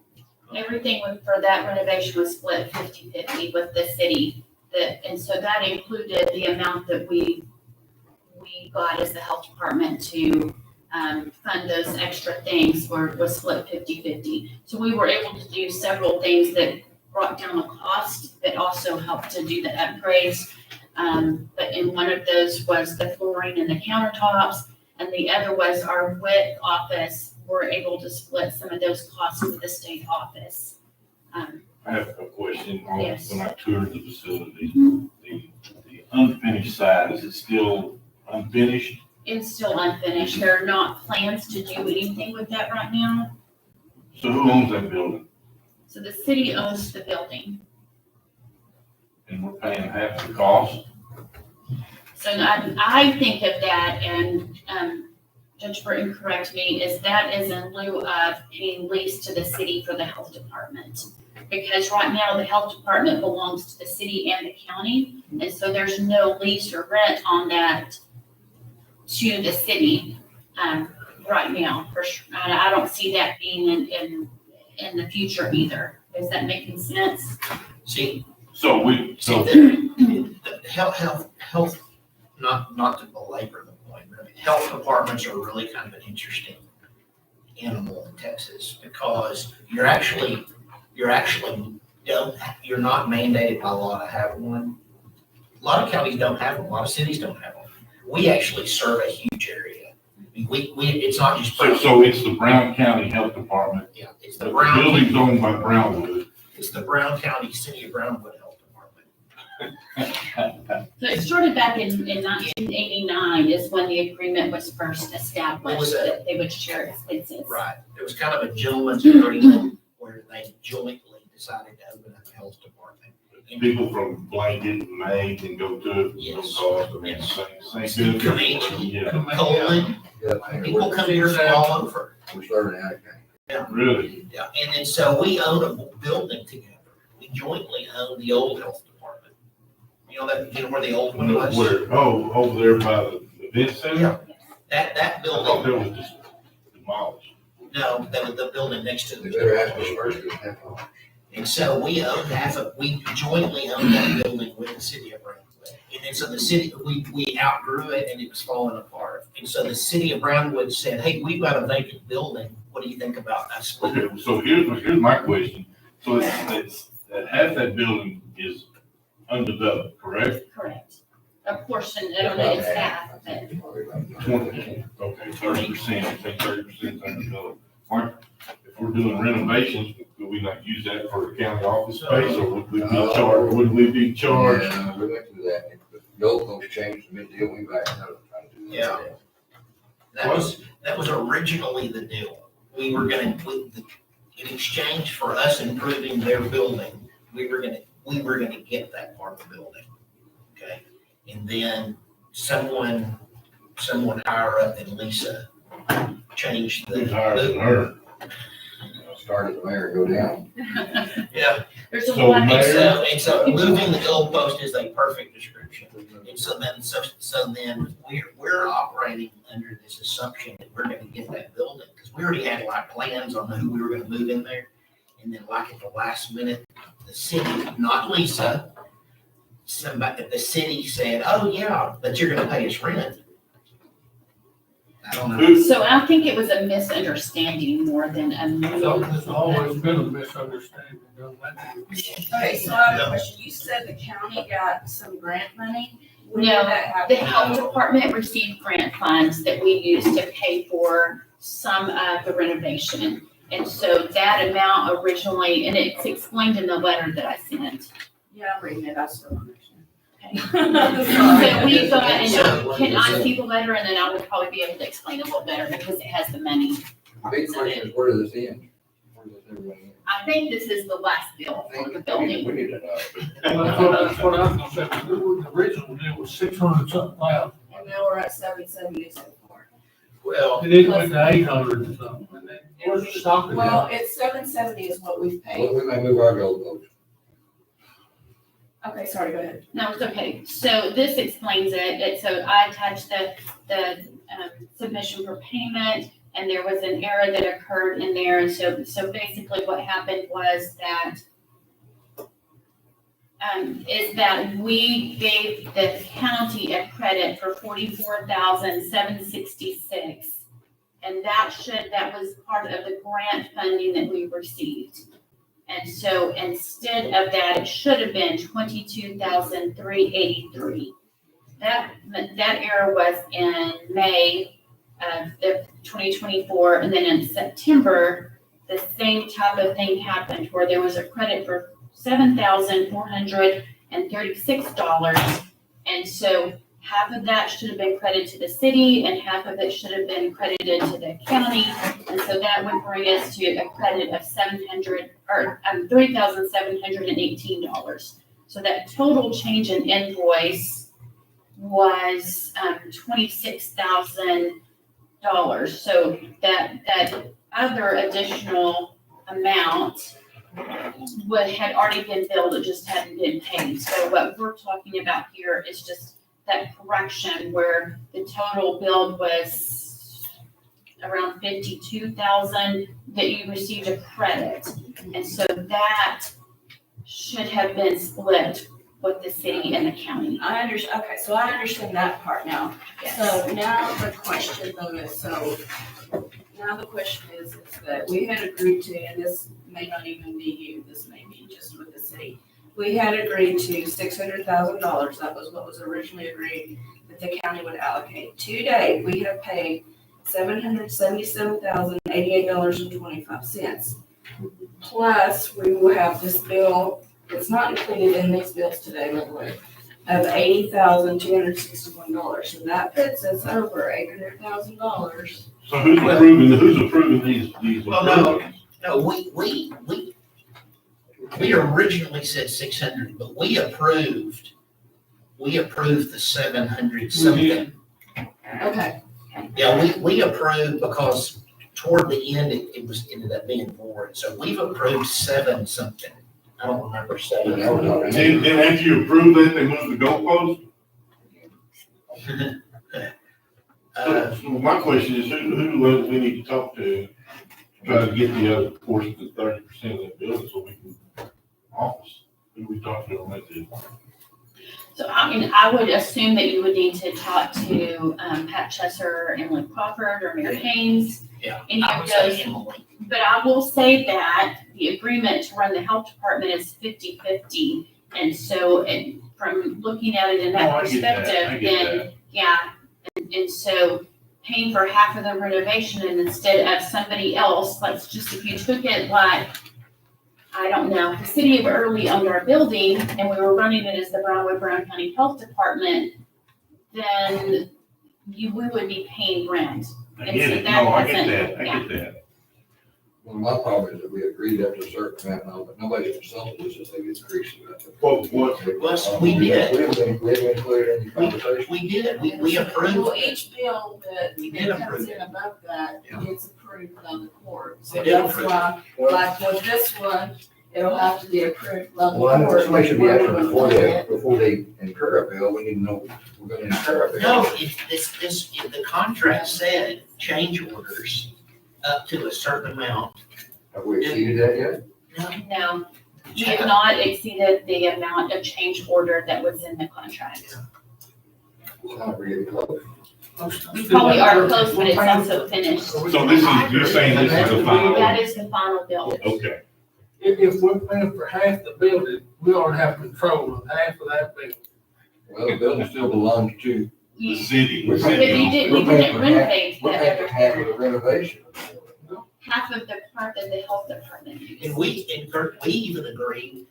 H: Everything for that renovation was split 50-50 with the city. And so that included the amount that we got as the health department to fund those extra things was split 50-50. So we were able to do several things that brought down the cost, but also helped to do the upgrades. But in one of those was the flooring and the countertops, and the other was our WIC office. We're able to split some of those costs with the state office.
D: I have a question on,
H: Yes.
D: when I toured the facility, the unfinished side, is it still unfinished?
H: It's still unfinished. There are not plans to do anything with that right now.
D: So who owns that building?
H: So the city owns the building.
D: And we're paying half the cost?
H: So I think of that, and Judge Burton, correct me, is that is in lieu of paying lease to the city for the health department. Because right now, the health department belongs to the city and the county, and so there's no lease or rent on that to the city right now. For sure. I don't see that being in the future either. Is that making sense?
A: See,
D: So
A: the health, not to belabor the point, but health departments are really kind of an interesting animal in Texas because you're not mandated by law to have one. A lot of counties don't have them. A lot of cities don't have them. We actually serve a huge area. I mean, it's not just.
D: So it's the Brown County Health Department.
A: Yeah, it's
D: The
A: the Brown.
D: building's owned by Brownwood.
A: It's the Brown County, City of Brownwood Health Department.
H: So it started back in 1989 is when the agreement was first established, that they would share expenses.
A: Right. It was kind of a gentleman's agreement where they jointly decided to open up a health department.
D: People from Blanket and May can go to it.
A: Yes.
D: No cost. I mean, same
A: Comanche,
D: Yeah.
A: Coleman, people come here from all over.
E: We started out of county.
D: Really?
A: Yeah, and then so we own a building together. We jointly own the old health department. You know where the old one was?
D: Where, over there by the event center?
A: Yeah. That
D: I thought
A: building,
D: that was just demolished.
A: no, that was the building next to
E: We better ask us
A: the.
E: first, because half of them.
A: And so we jointly own that building with the city of Brownwood. And then so the city, we outgrew it and it was falling apart. And so the city of Brownwood said, hey, we've got a vacant building. What do you think about us splitting?
D: Okay, so here's my question. So it's that half that building is undeveloped, correct?
H: Correct. A portion, I don't know, it's half of it.
D: 20, okay, 30%, I think 30% undeveloped. Mark, if we're doing renovations, would we not use that for a county office space, or would we be charged?
E: Yeah, we went through that. If the goalpost changed, the mid-deal, we backed out of trying to do that.
A: Yeah. That was originally the deal. We were gonna, in exchange for us improving their building, we were gonna get that part of the building. Okay? And then someone higher up than Lisa changed the.
D: Who's higher than her?
E: Start at the mayor, go down.
A: Yeah.
H: There's a
D: So
H: lot.
D: Mayor-
A: And so moving the goalpost is a perfect description. And so then we're operating under this assumption that we're gonna get that building, because we already had like plans on who we were gonna move in there. And then like at the last minute, the city, not Lisa, somebody at the city said, oh yeah, but you're gonna pay us rent. I don't know.
H: So I think it was a misunderstanding more than a
F: So
H: move.
F: there's always been a misunderstanding, doesn't it?
R: Okay, so I have a question. You said the county got some grant money? When did
H: No,
R: that happen?
H: the health department received grant funds that we used to pay for some of the renovation. And so that amount originally, and it's explained in the letter that I sent.
R: Yeah, I'm reading it, I still don't understand.
H: So we thought, and can I see the letter, and then I would probably be able to explain it a little better because it has the money.
E: The big question is, where does this end? Where does everybody end?
H: I think this is the last bill for the building.
E: We need to know.
F: That's what I was gonna say, the original deal was 600 something thousand.
R: And now we're at 770 so far.
A: Well,
F: And then went to 800 or something, and then where's the stopping
R: Well,
F: at?
R: it's 770 is what we've paid.
E: Well, we may move our goalposts.
R: Okay, sorry, go ahead.
H: No, it's okay. So this explains it. So I attached the submission for payment, and there was an error that occurred in there. And so basically what happened was that is that we gave the county a credit for $44,766. And that was part of the grant funding that we received. And so instead of that, it should have been $22,383. That error was in May of 2024, and then in September, the same type of thing happened where there was a credit for $7,436. And so half of that should have been credited to the city and half of it should have been credited to the county. And so that would bring us to a credit of $3,718. So that total change in invoice was $26,000. So that other additional amount had already been billed, it just hadn't been paid. So what we're talking about here is just that correction where the total billed was around 52,000 that you received a credit. And so that should have been split with the city and the county.
R: I understand, okay, so I understand that part now.
H: Yes.
R: So now the question though is, that we had agreed to, and this may not even be you, this may be just with the city. We had agreed to $600,000, that was what was originally agreed, that the county would allocate. To date, we have paid $777,088.25. Plus, we will have this bill, it's not included in these bills today, by the way, of $80,261. So that puts us over $800,000.
D: So who's approving these
A: Well,
D: improvements?
A: no, we originally said 600, but we approved the 700 something.
R: Okay.
A: Yeah, we approved because toward the end, it ended up being more. So we've approved 7 something. I don't remember saying.
D: And then after you approve that, they move the goalpost? So my question is, who do we need to talk to try to get the other portion of 30% of that building so we can office? Who do we talk to on that deal?
H: So, I mean, I would assume that you would need to talk to Pat Chesser, Emily Crawford, or Mayor Haynes.
A: Yeah,
H: Any
A: I
H: of
A: would say
H: those.
A: Emily.
H: But I will say that the agreement to run the health department is 50-50. And so, from looking at it in that perspective, then, yeah. And so paying for half of the renovation and instead of somebody else, if you took it like, I don't know, the city of Early owned our building and we were running it as the Brown County Health Department, then we would be paying rent.
D: I get it, no, I get that.
E: Well, my problem is that we agreed up to a certain amount now, but nobody's consulted us as they get increased.
A: Well, we did.
E: We haven't been included in the conversation.
A: We did, we approved.
R: Well, each bill that
A: We did
R: comes
A: approve
R: in above that
A: Yeah.
R: gets approved by the court. So
A: We did
R: that's
A: approve.
R: why, like with this one, it'll have to be approved by the
E: Well, I know
R: court.
E: somebody should be asking before
R: Yeah.
E: they incur a bill, we need to know we're gonna incur a bill.
A: No, the contract said change orders up to a certain amount.
E: Have we exceeded that yet?
H: No, we have not exceeded the amount of change order that was in the contract.
E: We're getting close.
H: We probably are close, but it's also finished.
D: So you're saying this is the final?
H: That is the final bill.
D: Okay.
F: If we're paying for half the building, we ought to have control of half of that building.
E: Well, the building still belongs to
D: The city.
E: We're
H: But you didn't renovate
E: We're
H: that
E: paying for
H: other
E: half of the renovation.
H: half of the part that the health department used.
A: And we even agreed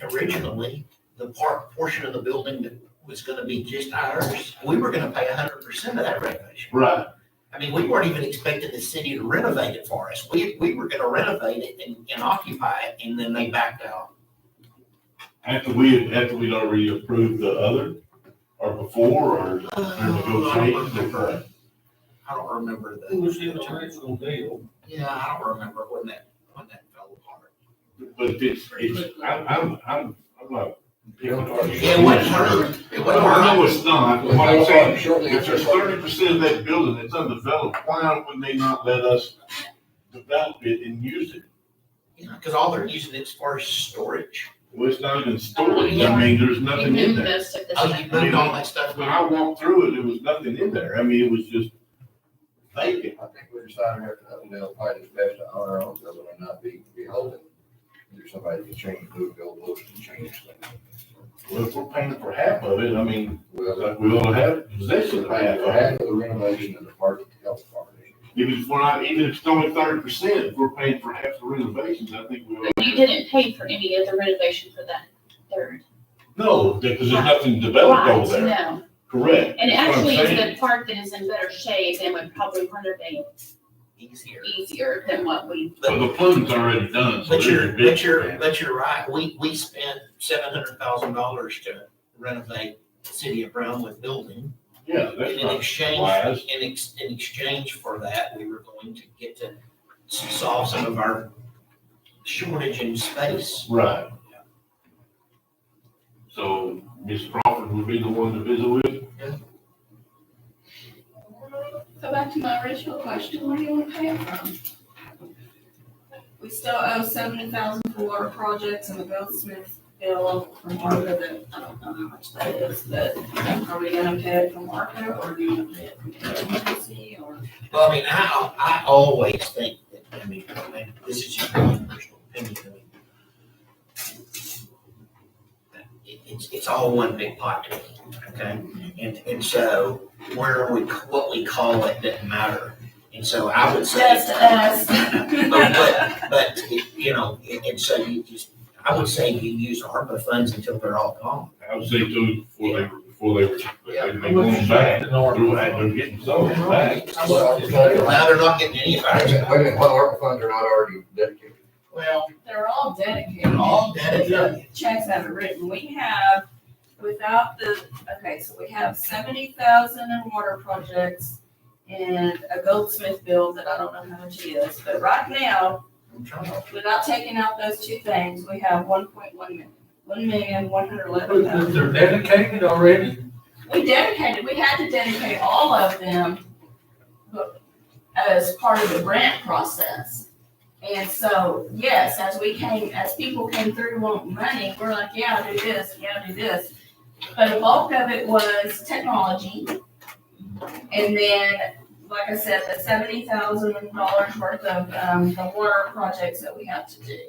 A: originally, the portion of the building that was gonna be just ours, we were gonna pay 100% of that renovation.
D: Right.
A: I mean, we weren't even expecting the city to renovate it for us. We were gonna renovate it and occupy it, and then they backed out.
D: After we'd already approved the other, or before, or negotiations?
A: I don't remember
F: It was in
A: the,
F: the original deal.
A: yeah, I don't remember when that fell apart.
D: But I'm not.
A: Yeah, it wasn't hard. It wasn't
D: No,
A: hard.
D: it's not. What I'm saying,
E: Shortly
D: if there's
E: after-
D: 30% of that building that's undeveloped, why would they not let us develop it and use it?
A: Yeah, because all they're using it for is storage.
D: Well, it's not even storage. I mean, there's nothing in there.
H: Most of the
A: Oh, you
H: time.
A: moved all that stuff.
D: When I walked through it, there was nothing in there. I mean, it was just vacant.
E: I think we decided after that, they'll fight as best to honor our own building and not be beholden. There's somebody can change, move, build, and change things.
D: Well, if we're paying for half of it, I mean,
E: Well,
D: like we ought to have possession of half of it.
E: half of the renovation of the park health department.
D: Even if it's only 30%, if we're paying for half the renovations, I think we ought
H: But you didn't pay for any of the renovation for that third.
D: No, because there's nothing developed over there.
H: No,
D: Correct.
H: and it
D: That's what I'm
H: actually is
D: saying.
H: the part that is in better shape and would probably renovate
A: Easier.
H: easier than what we.
D: So the plumbing's already done, so
A: But
D: there's a big.
A: you're right. We spent $700,000 to renovate the city of Brownwood building.
D: Yeah,
A: And
D: that's
A: in
D: not
A: exchange,
D: wise.
A: in exchange for that, we were going to get to solve some of our shortage in space.
D: Right. So Ms. Crawford would be the one to visit with?
R: So back to my original question, where do you want to pay it from? We still owe 70,000 for water projects and the Goldsmith bill from ARPA that, I don't know how much that is, but are we gonna pay it from ARPA or do you want to pay it from contingency or?
A: Well, I mean, I always think that, I mean, this is just my personal opinion, I mean, it's all one big pot to me, okay? And so where what we call it doesn't matter. And so I would say.
R: Just us.
A: But, you know, and so you just, I would say you use ARPA funds until they're all gone.
D: I would say too, before they going back, they're getting some back.
A: Now they're not getting any back.
E: Wait a minute, what ARPA funds are not already dedicated?
A: Well,
R: They're all dedicated.
A: they're all dedicated.
R: Checks have it written. We have, without the, okay, so we have 70,000 in water projects and a Goldsmith bill that I don't know how much it is, but right now, without taking out those two things, we have 1.1 million. 1,111,000.
F: They're dedicated already.
R: We had to dedicate all of them as part of the grant process. And so, yes, as people came through wanting money, we're like, yeah, do this. But a bulk of it was technology. And then, like I said, the $70,000 worth of the water projects that we have to do.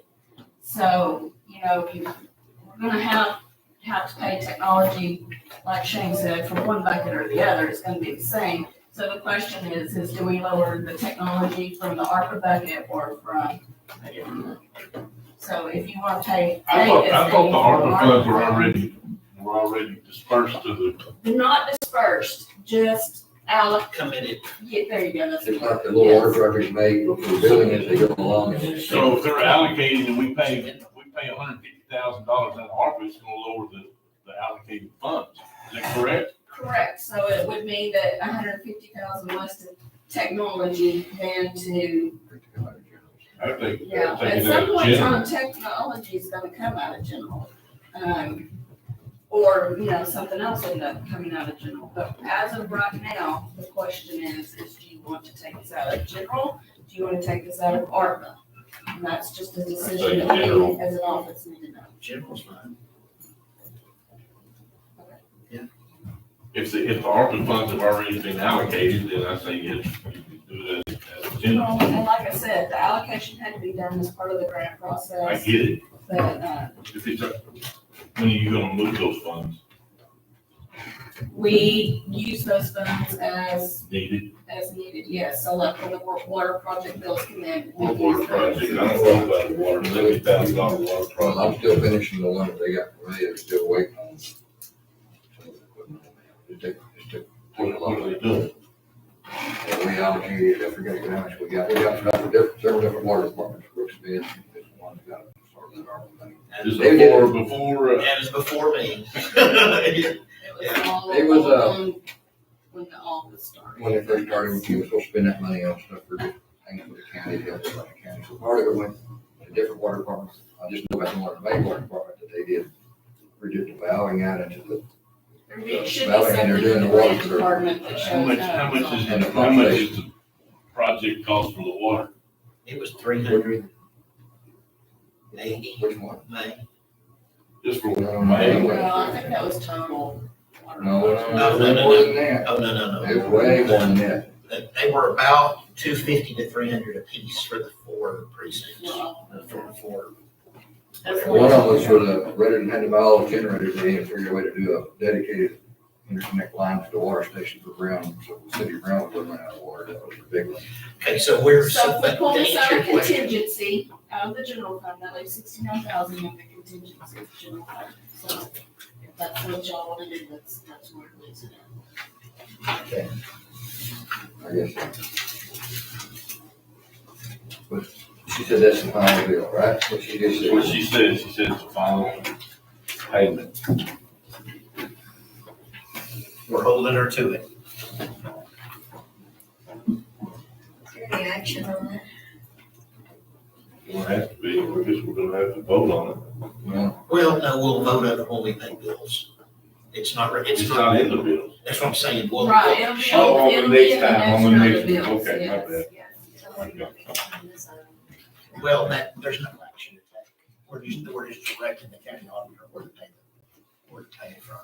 R: So, you know, we're gonna have to pay technology, like Shane said, from one bucket or the other, it's gonna be the same. So the question is do we lower the technology from the ARPA bucket or from a different bucket? So if you wanna pay.
D: I thought the ARPA funds were already dispersed to the.
R: They're not dispersed, just
A: Committed.
R: Yeah, there you go. That's
E: It's like the little water projects made for the building as they go along.
D: So if they're allocated and we pay $150,000 out of ARPA, it's gonna lower the allocated funds. Is that correct?
R: Correct, so it would mean that 150,000 less to technology than to,
D: I think.
R: yeah, at some point in time, technology is gonna come out of general. Or, you know, something else end up coming out of general, but as of right now, the question is do you want to take this out of general? Do you want to take this out of ARPA? And that's just a decision that we as an office need to know.
A: General's fine.
D: If the ARPA funds have already been allocated, then I say yes, you can do that as general.
R: And like I said, the allocation had to be done as part of the grant process.
D: I get it.
R: But,
D: If it's, when are you gonna move those funds?
R: we use those funds as
D: Needed?
R: yes, so like when the water project bills come in. we
D: What water
R: use those.
D: project? I don't know about the water, $70,000 water
E: Well,
D: project.
E: I'm still finishing the one that they got for me, they're still waiting on.
D: What are they doing?
E: And we allocated, I forget how much we got for several different water departments, Brooks Smith, this one's got sort of our thing.
D: This is
E: They did
D: before,
A: That was before me.
R: It was all
E: It was,
R: on when the office started.
E: When they first started, we were supposed to spend that money on stuff for things for the county, to help the county. So part of it went to different water departments. I just know about the main water department that they did. We did the valving out into the,
R: It should be
E: Valley, and they're
R: something
E: doing
R: in the
E: the water
R: rec
E: for-
R: department that
D: How
R: shows
D: much,
R: up.
D: how much is the project cost for the water?
A: It was 380.
E: which one?
A: May.
D: Just for
E: No,
D: May?
R: Well, I think that was total.
E: No,
A: No, no, no,
E: more than that.
A: Oh, no.
E: It was way more than that.
A: They were about 250 to 300 apiece for the 4 precincts.
R: Well,
A: For the 4.
R: that's
E: One of them was for the, rather than having to buy all the generators, they had to figure a way to do a dedicated interconnect line to the water station for Brown, so the city of Brown wouldn't run out of water. That was the big one.
A: Okay, so we're,
R: So if we
A: but
R: pull
A: to
R: this out
A: answer
R: of
A: your question,
R: contingency, out of the general fund, that leaves 69,000 in the contingency of the general fund. So if that's what y'all wanna do, that's where it leaves it at.
E: Okay. I guess. But she said that's the final bill, right? What she just said.
D: What she said it's the final payment.
A: we're holding her to it.
G: Is there any action on that?
D: It'll have to be, we're gonna have to vote on it.
E: Yeah.
A: Well, no, we'll vote on it when we pay bills. It's not,
D: It's not in the bills.
A: that's what I'm saying. We'll-
R: Right, it'll be,
D: Oh, on the
R: it'll be in
D: next
R: the
D: time, on the
R: next round
D: next
R: of bills,
D: one. Okay, my
R: yes,
D: bad.
R: yes.
G: So what do you want me to turn this on?
A: Well, there's no action to take. We're just directing the county auditor where to pay it from.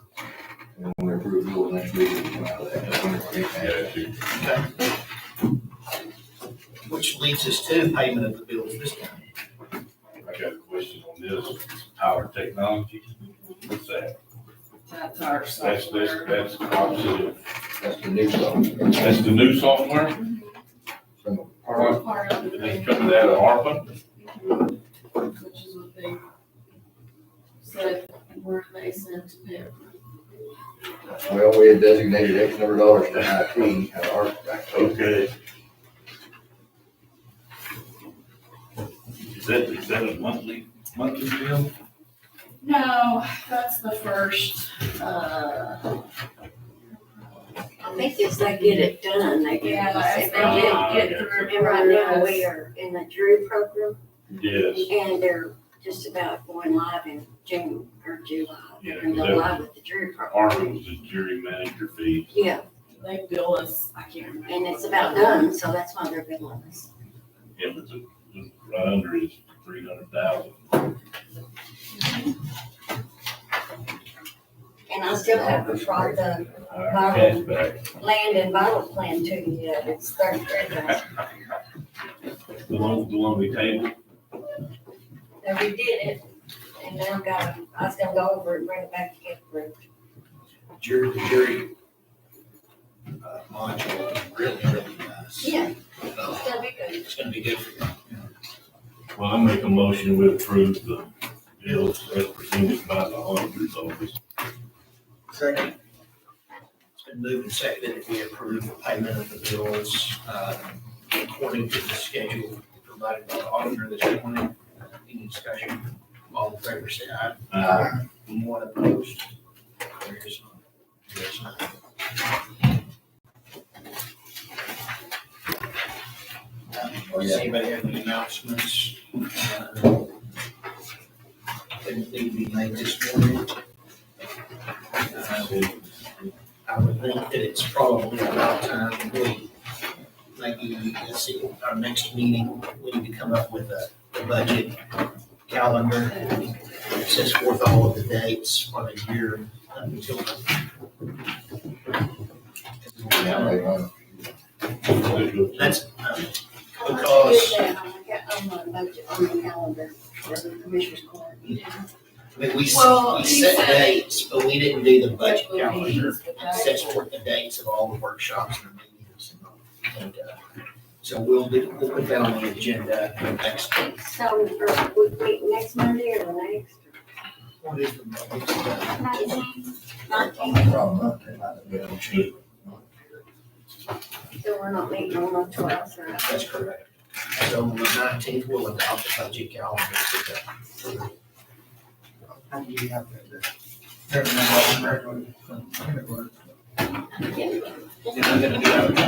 E: And when we approve bills next week, we come out of that. That's when we're getting that.
A: Okay. Which leads us to payment of the bills this time.
D: I got a question on this, Power Technology, what's that?
R: That's our
D: That's
R: software.
D: opposite of,
E: That's the new stuff.
D: that's the new software?
E: From
R: Part of
D: And it's
R: the,
D: coming out of ARPA?
R: which is what they said, where they sent it.
E: Well, we had designated X number of dollars for IT at our back.
D: Okay. Is that a monthly bill?
R: No, that's the first,
G: I think as they get it done, they get,
R: Yeah, as
G: if
R: they
G: they
R: get
G: get,
R: through.
G: and right now we are in the Drew program,
D: Yes.
G: and they're just about going live in June or July.
D: Yeah,
G: They're gonna
D: that-
G: go live with the Drew
D: ARPA
G: program.
D: was the jury manager fee.
G: Yeah,
R: they bill us, I can't remember.
G: and it's about done, so that's why they're billing us.
D: Yeah, but the right under is 300,000.
G: And I still haven't brought the
D: Cash back.
G: land and vital plan to you yet, it's 33,000.
D: The one we tabled?
G: And we did it, and now I was gonna go over it and bring it back to get approved.
A: The jury module, really nice.
G: Yeah,
A: Uh,
G: it's gonna be good.
A: It's gonna be good for you.
D: Well, I'll make a motion to approve the bills as presented by the auditor's office.
A: Second. It's been moved and seconded that we approve the payment of the bills according to the schedule provided by the auditor this morning. Any discussion? All in favor, say aye.
D: Aye.
A: Anyone opposed? There is none. There is none. Does anybody have any announcements? That need to be made this morning? I would think that it's probably about time we, maybe, let's see, our next meeting, we need to come up with a budget calendar that sets forth all of the dates for the year until. That's, because,
G: I got on the budget, on the calendar, for the commissioner's court.
A: I mean, we
R: Well, he
A: set
R: said-
A: dates, but we didn't do the budget
R: But we
A: calendar.
R: used the
A: It sets forth the dates of all the workshops and meetings and, so we'll put that on the agenda next week.
G: So, we meet next Monday or the next?
A: What is the next?
G: 19. So we're not meeting on the 12th, or?
A: That's correct. So on the 19th, we'll adopt the budget calendar.
Q: How do you have that?
K: is it gonna be out of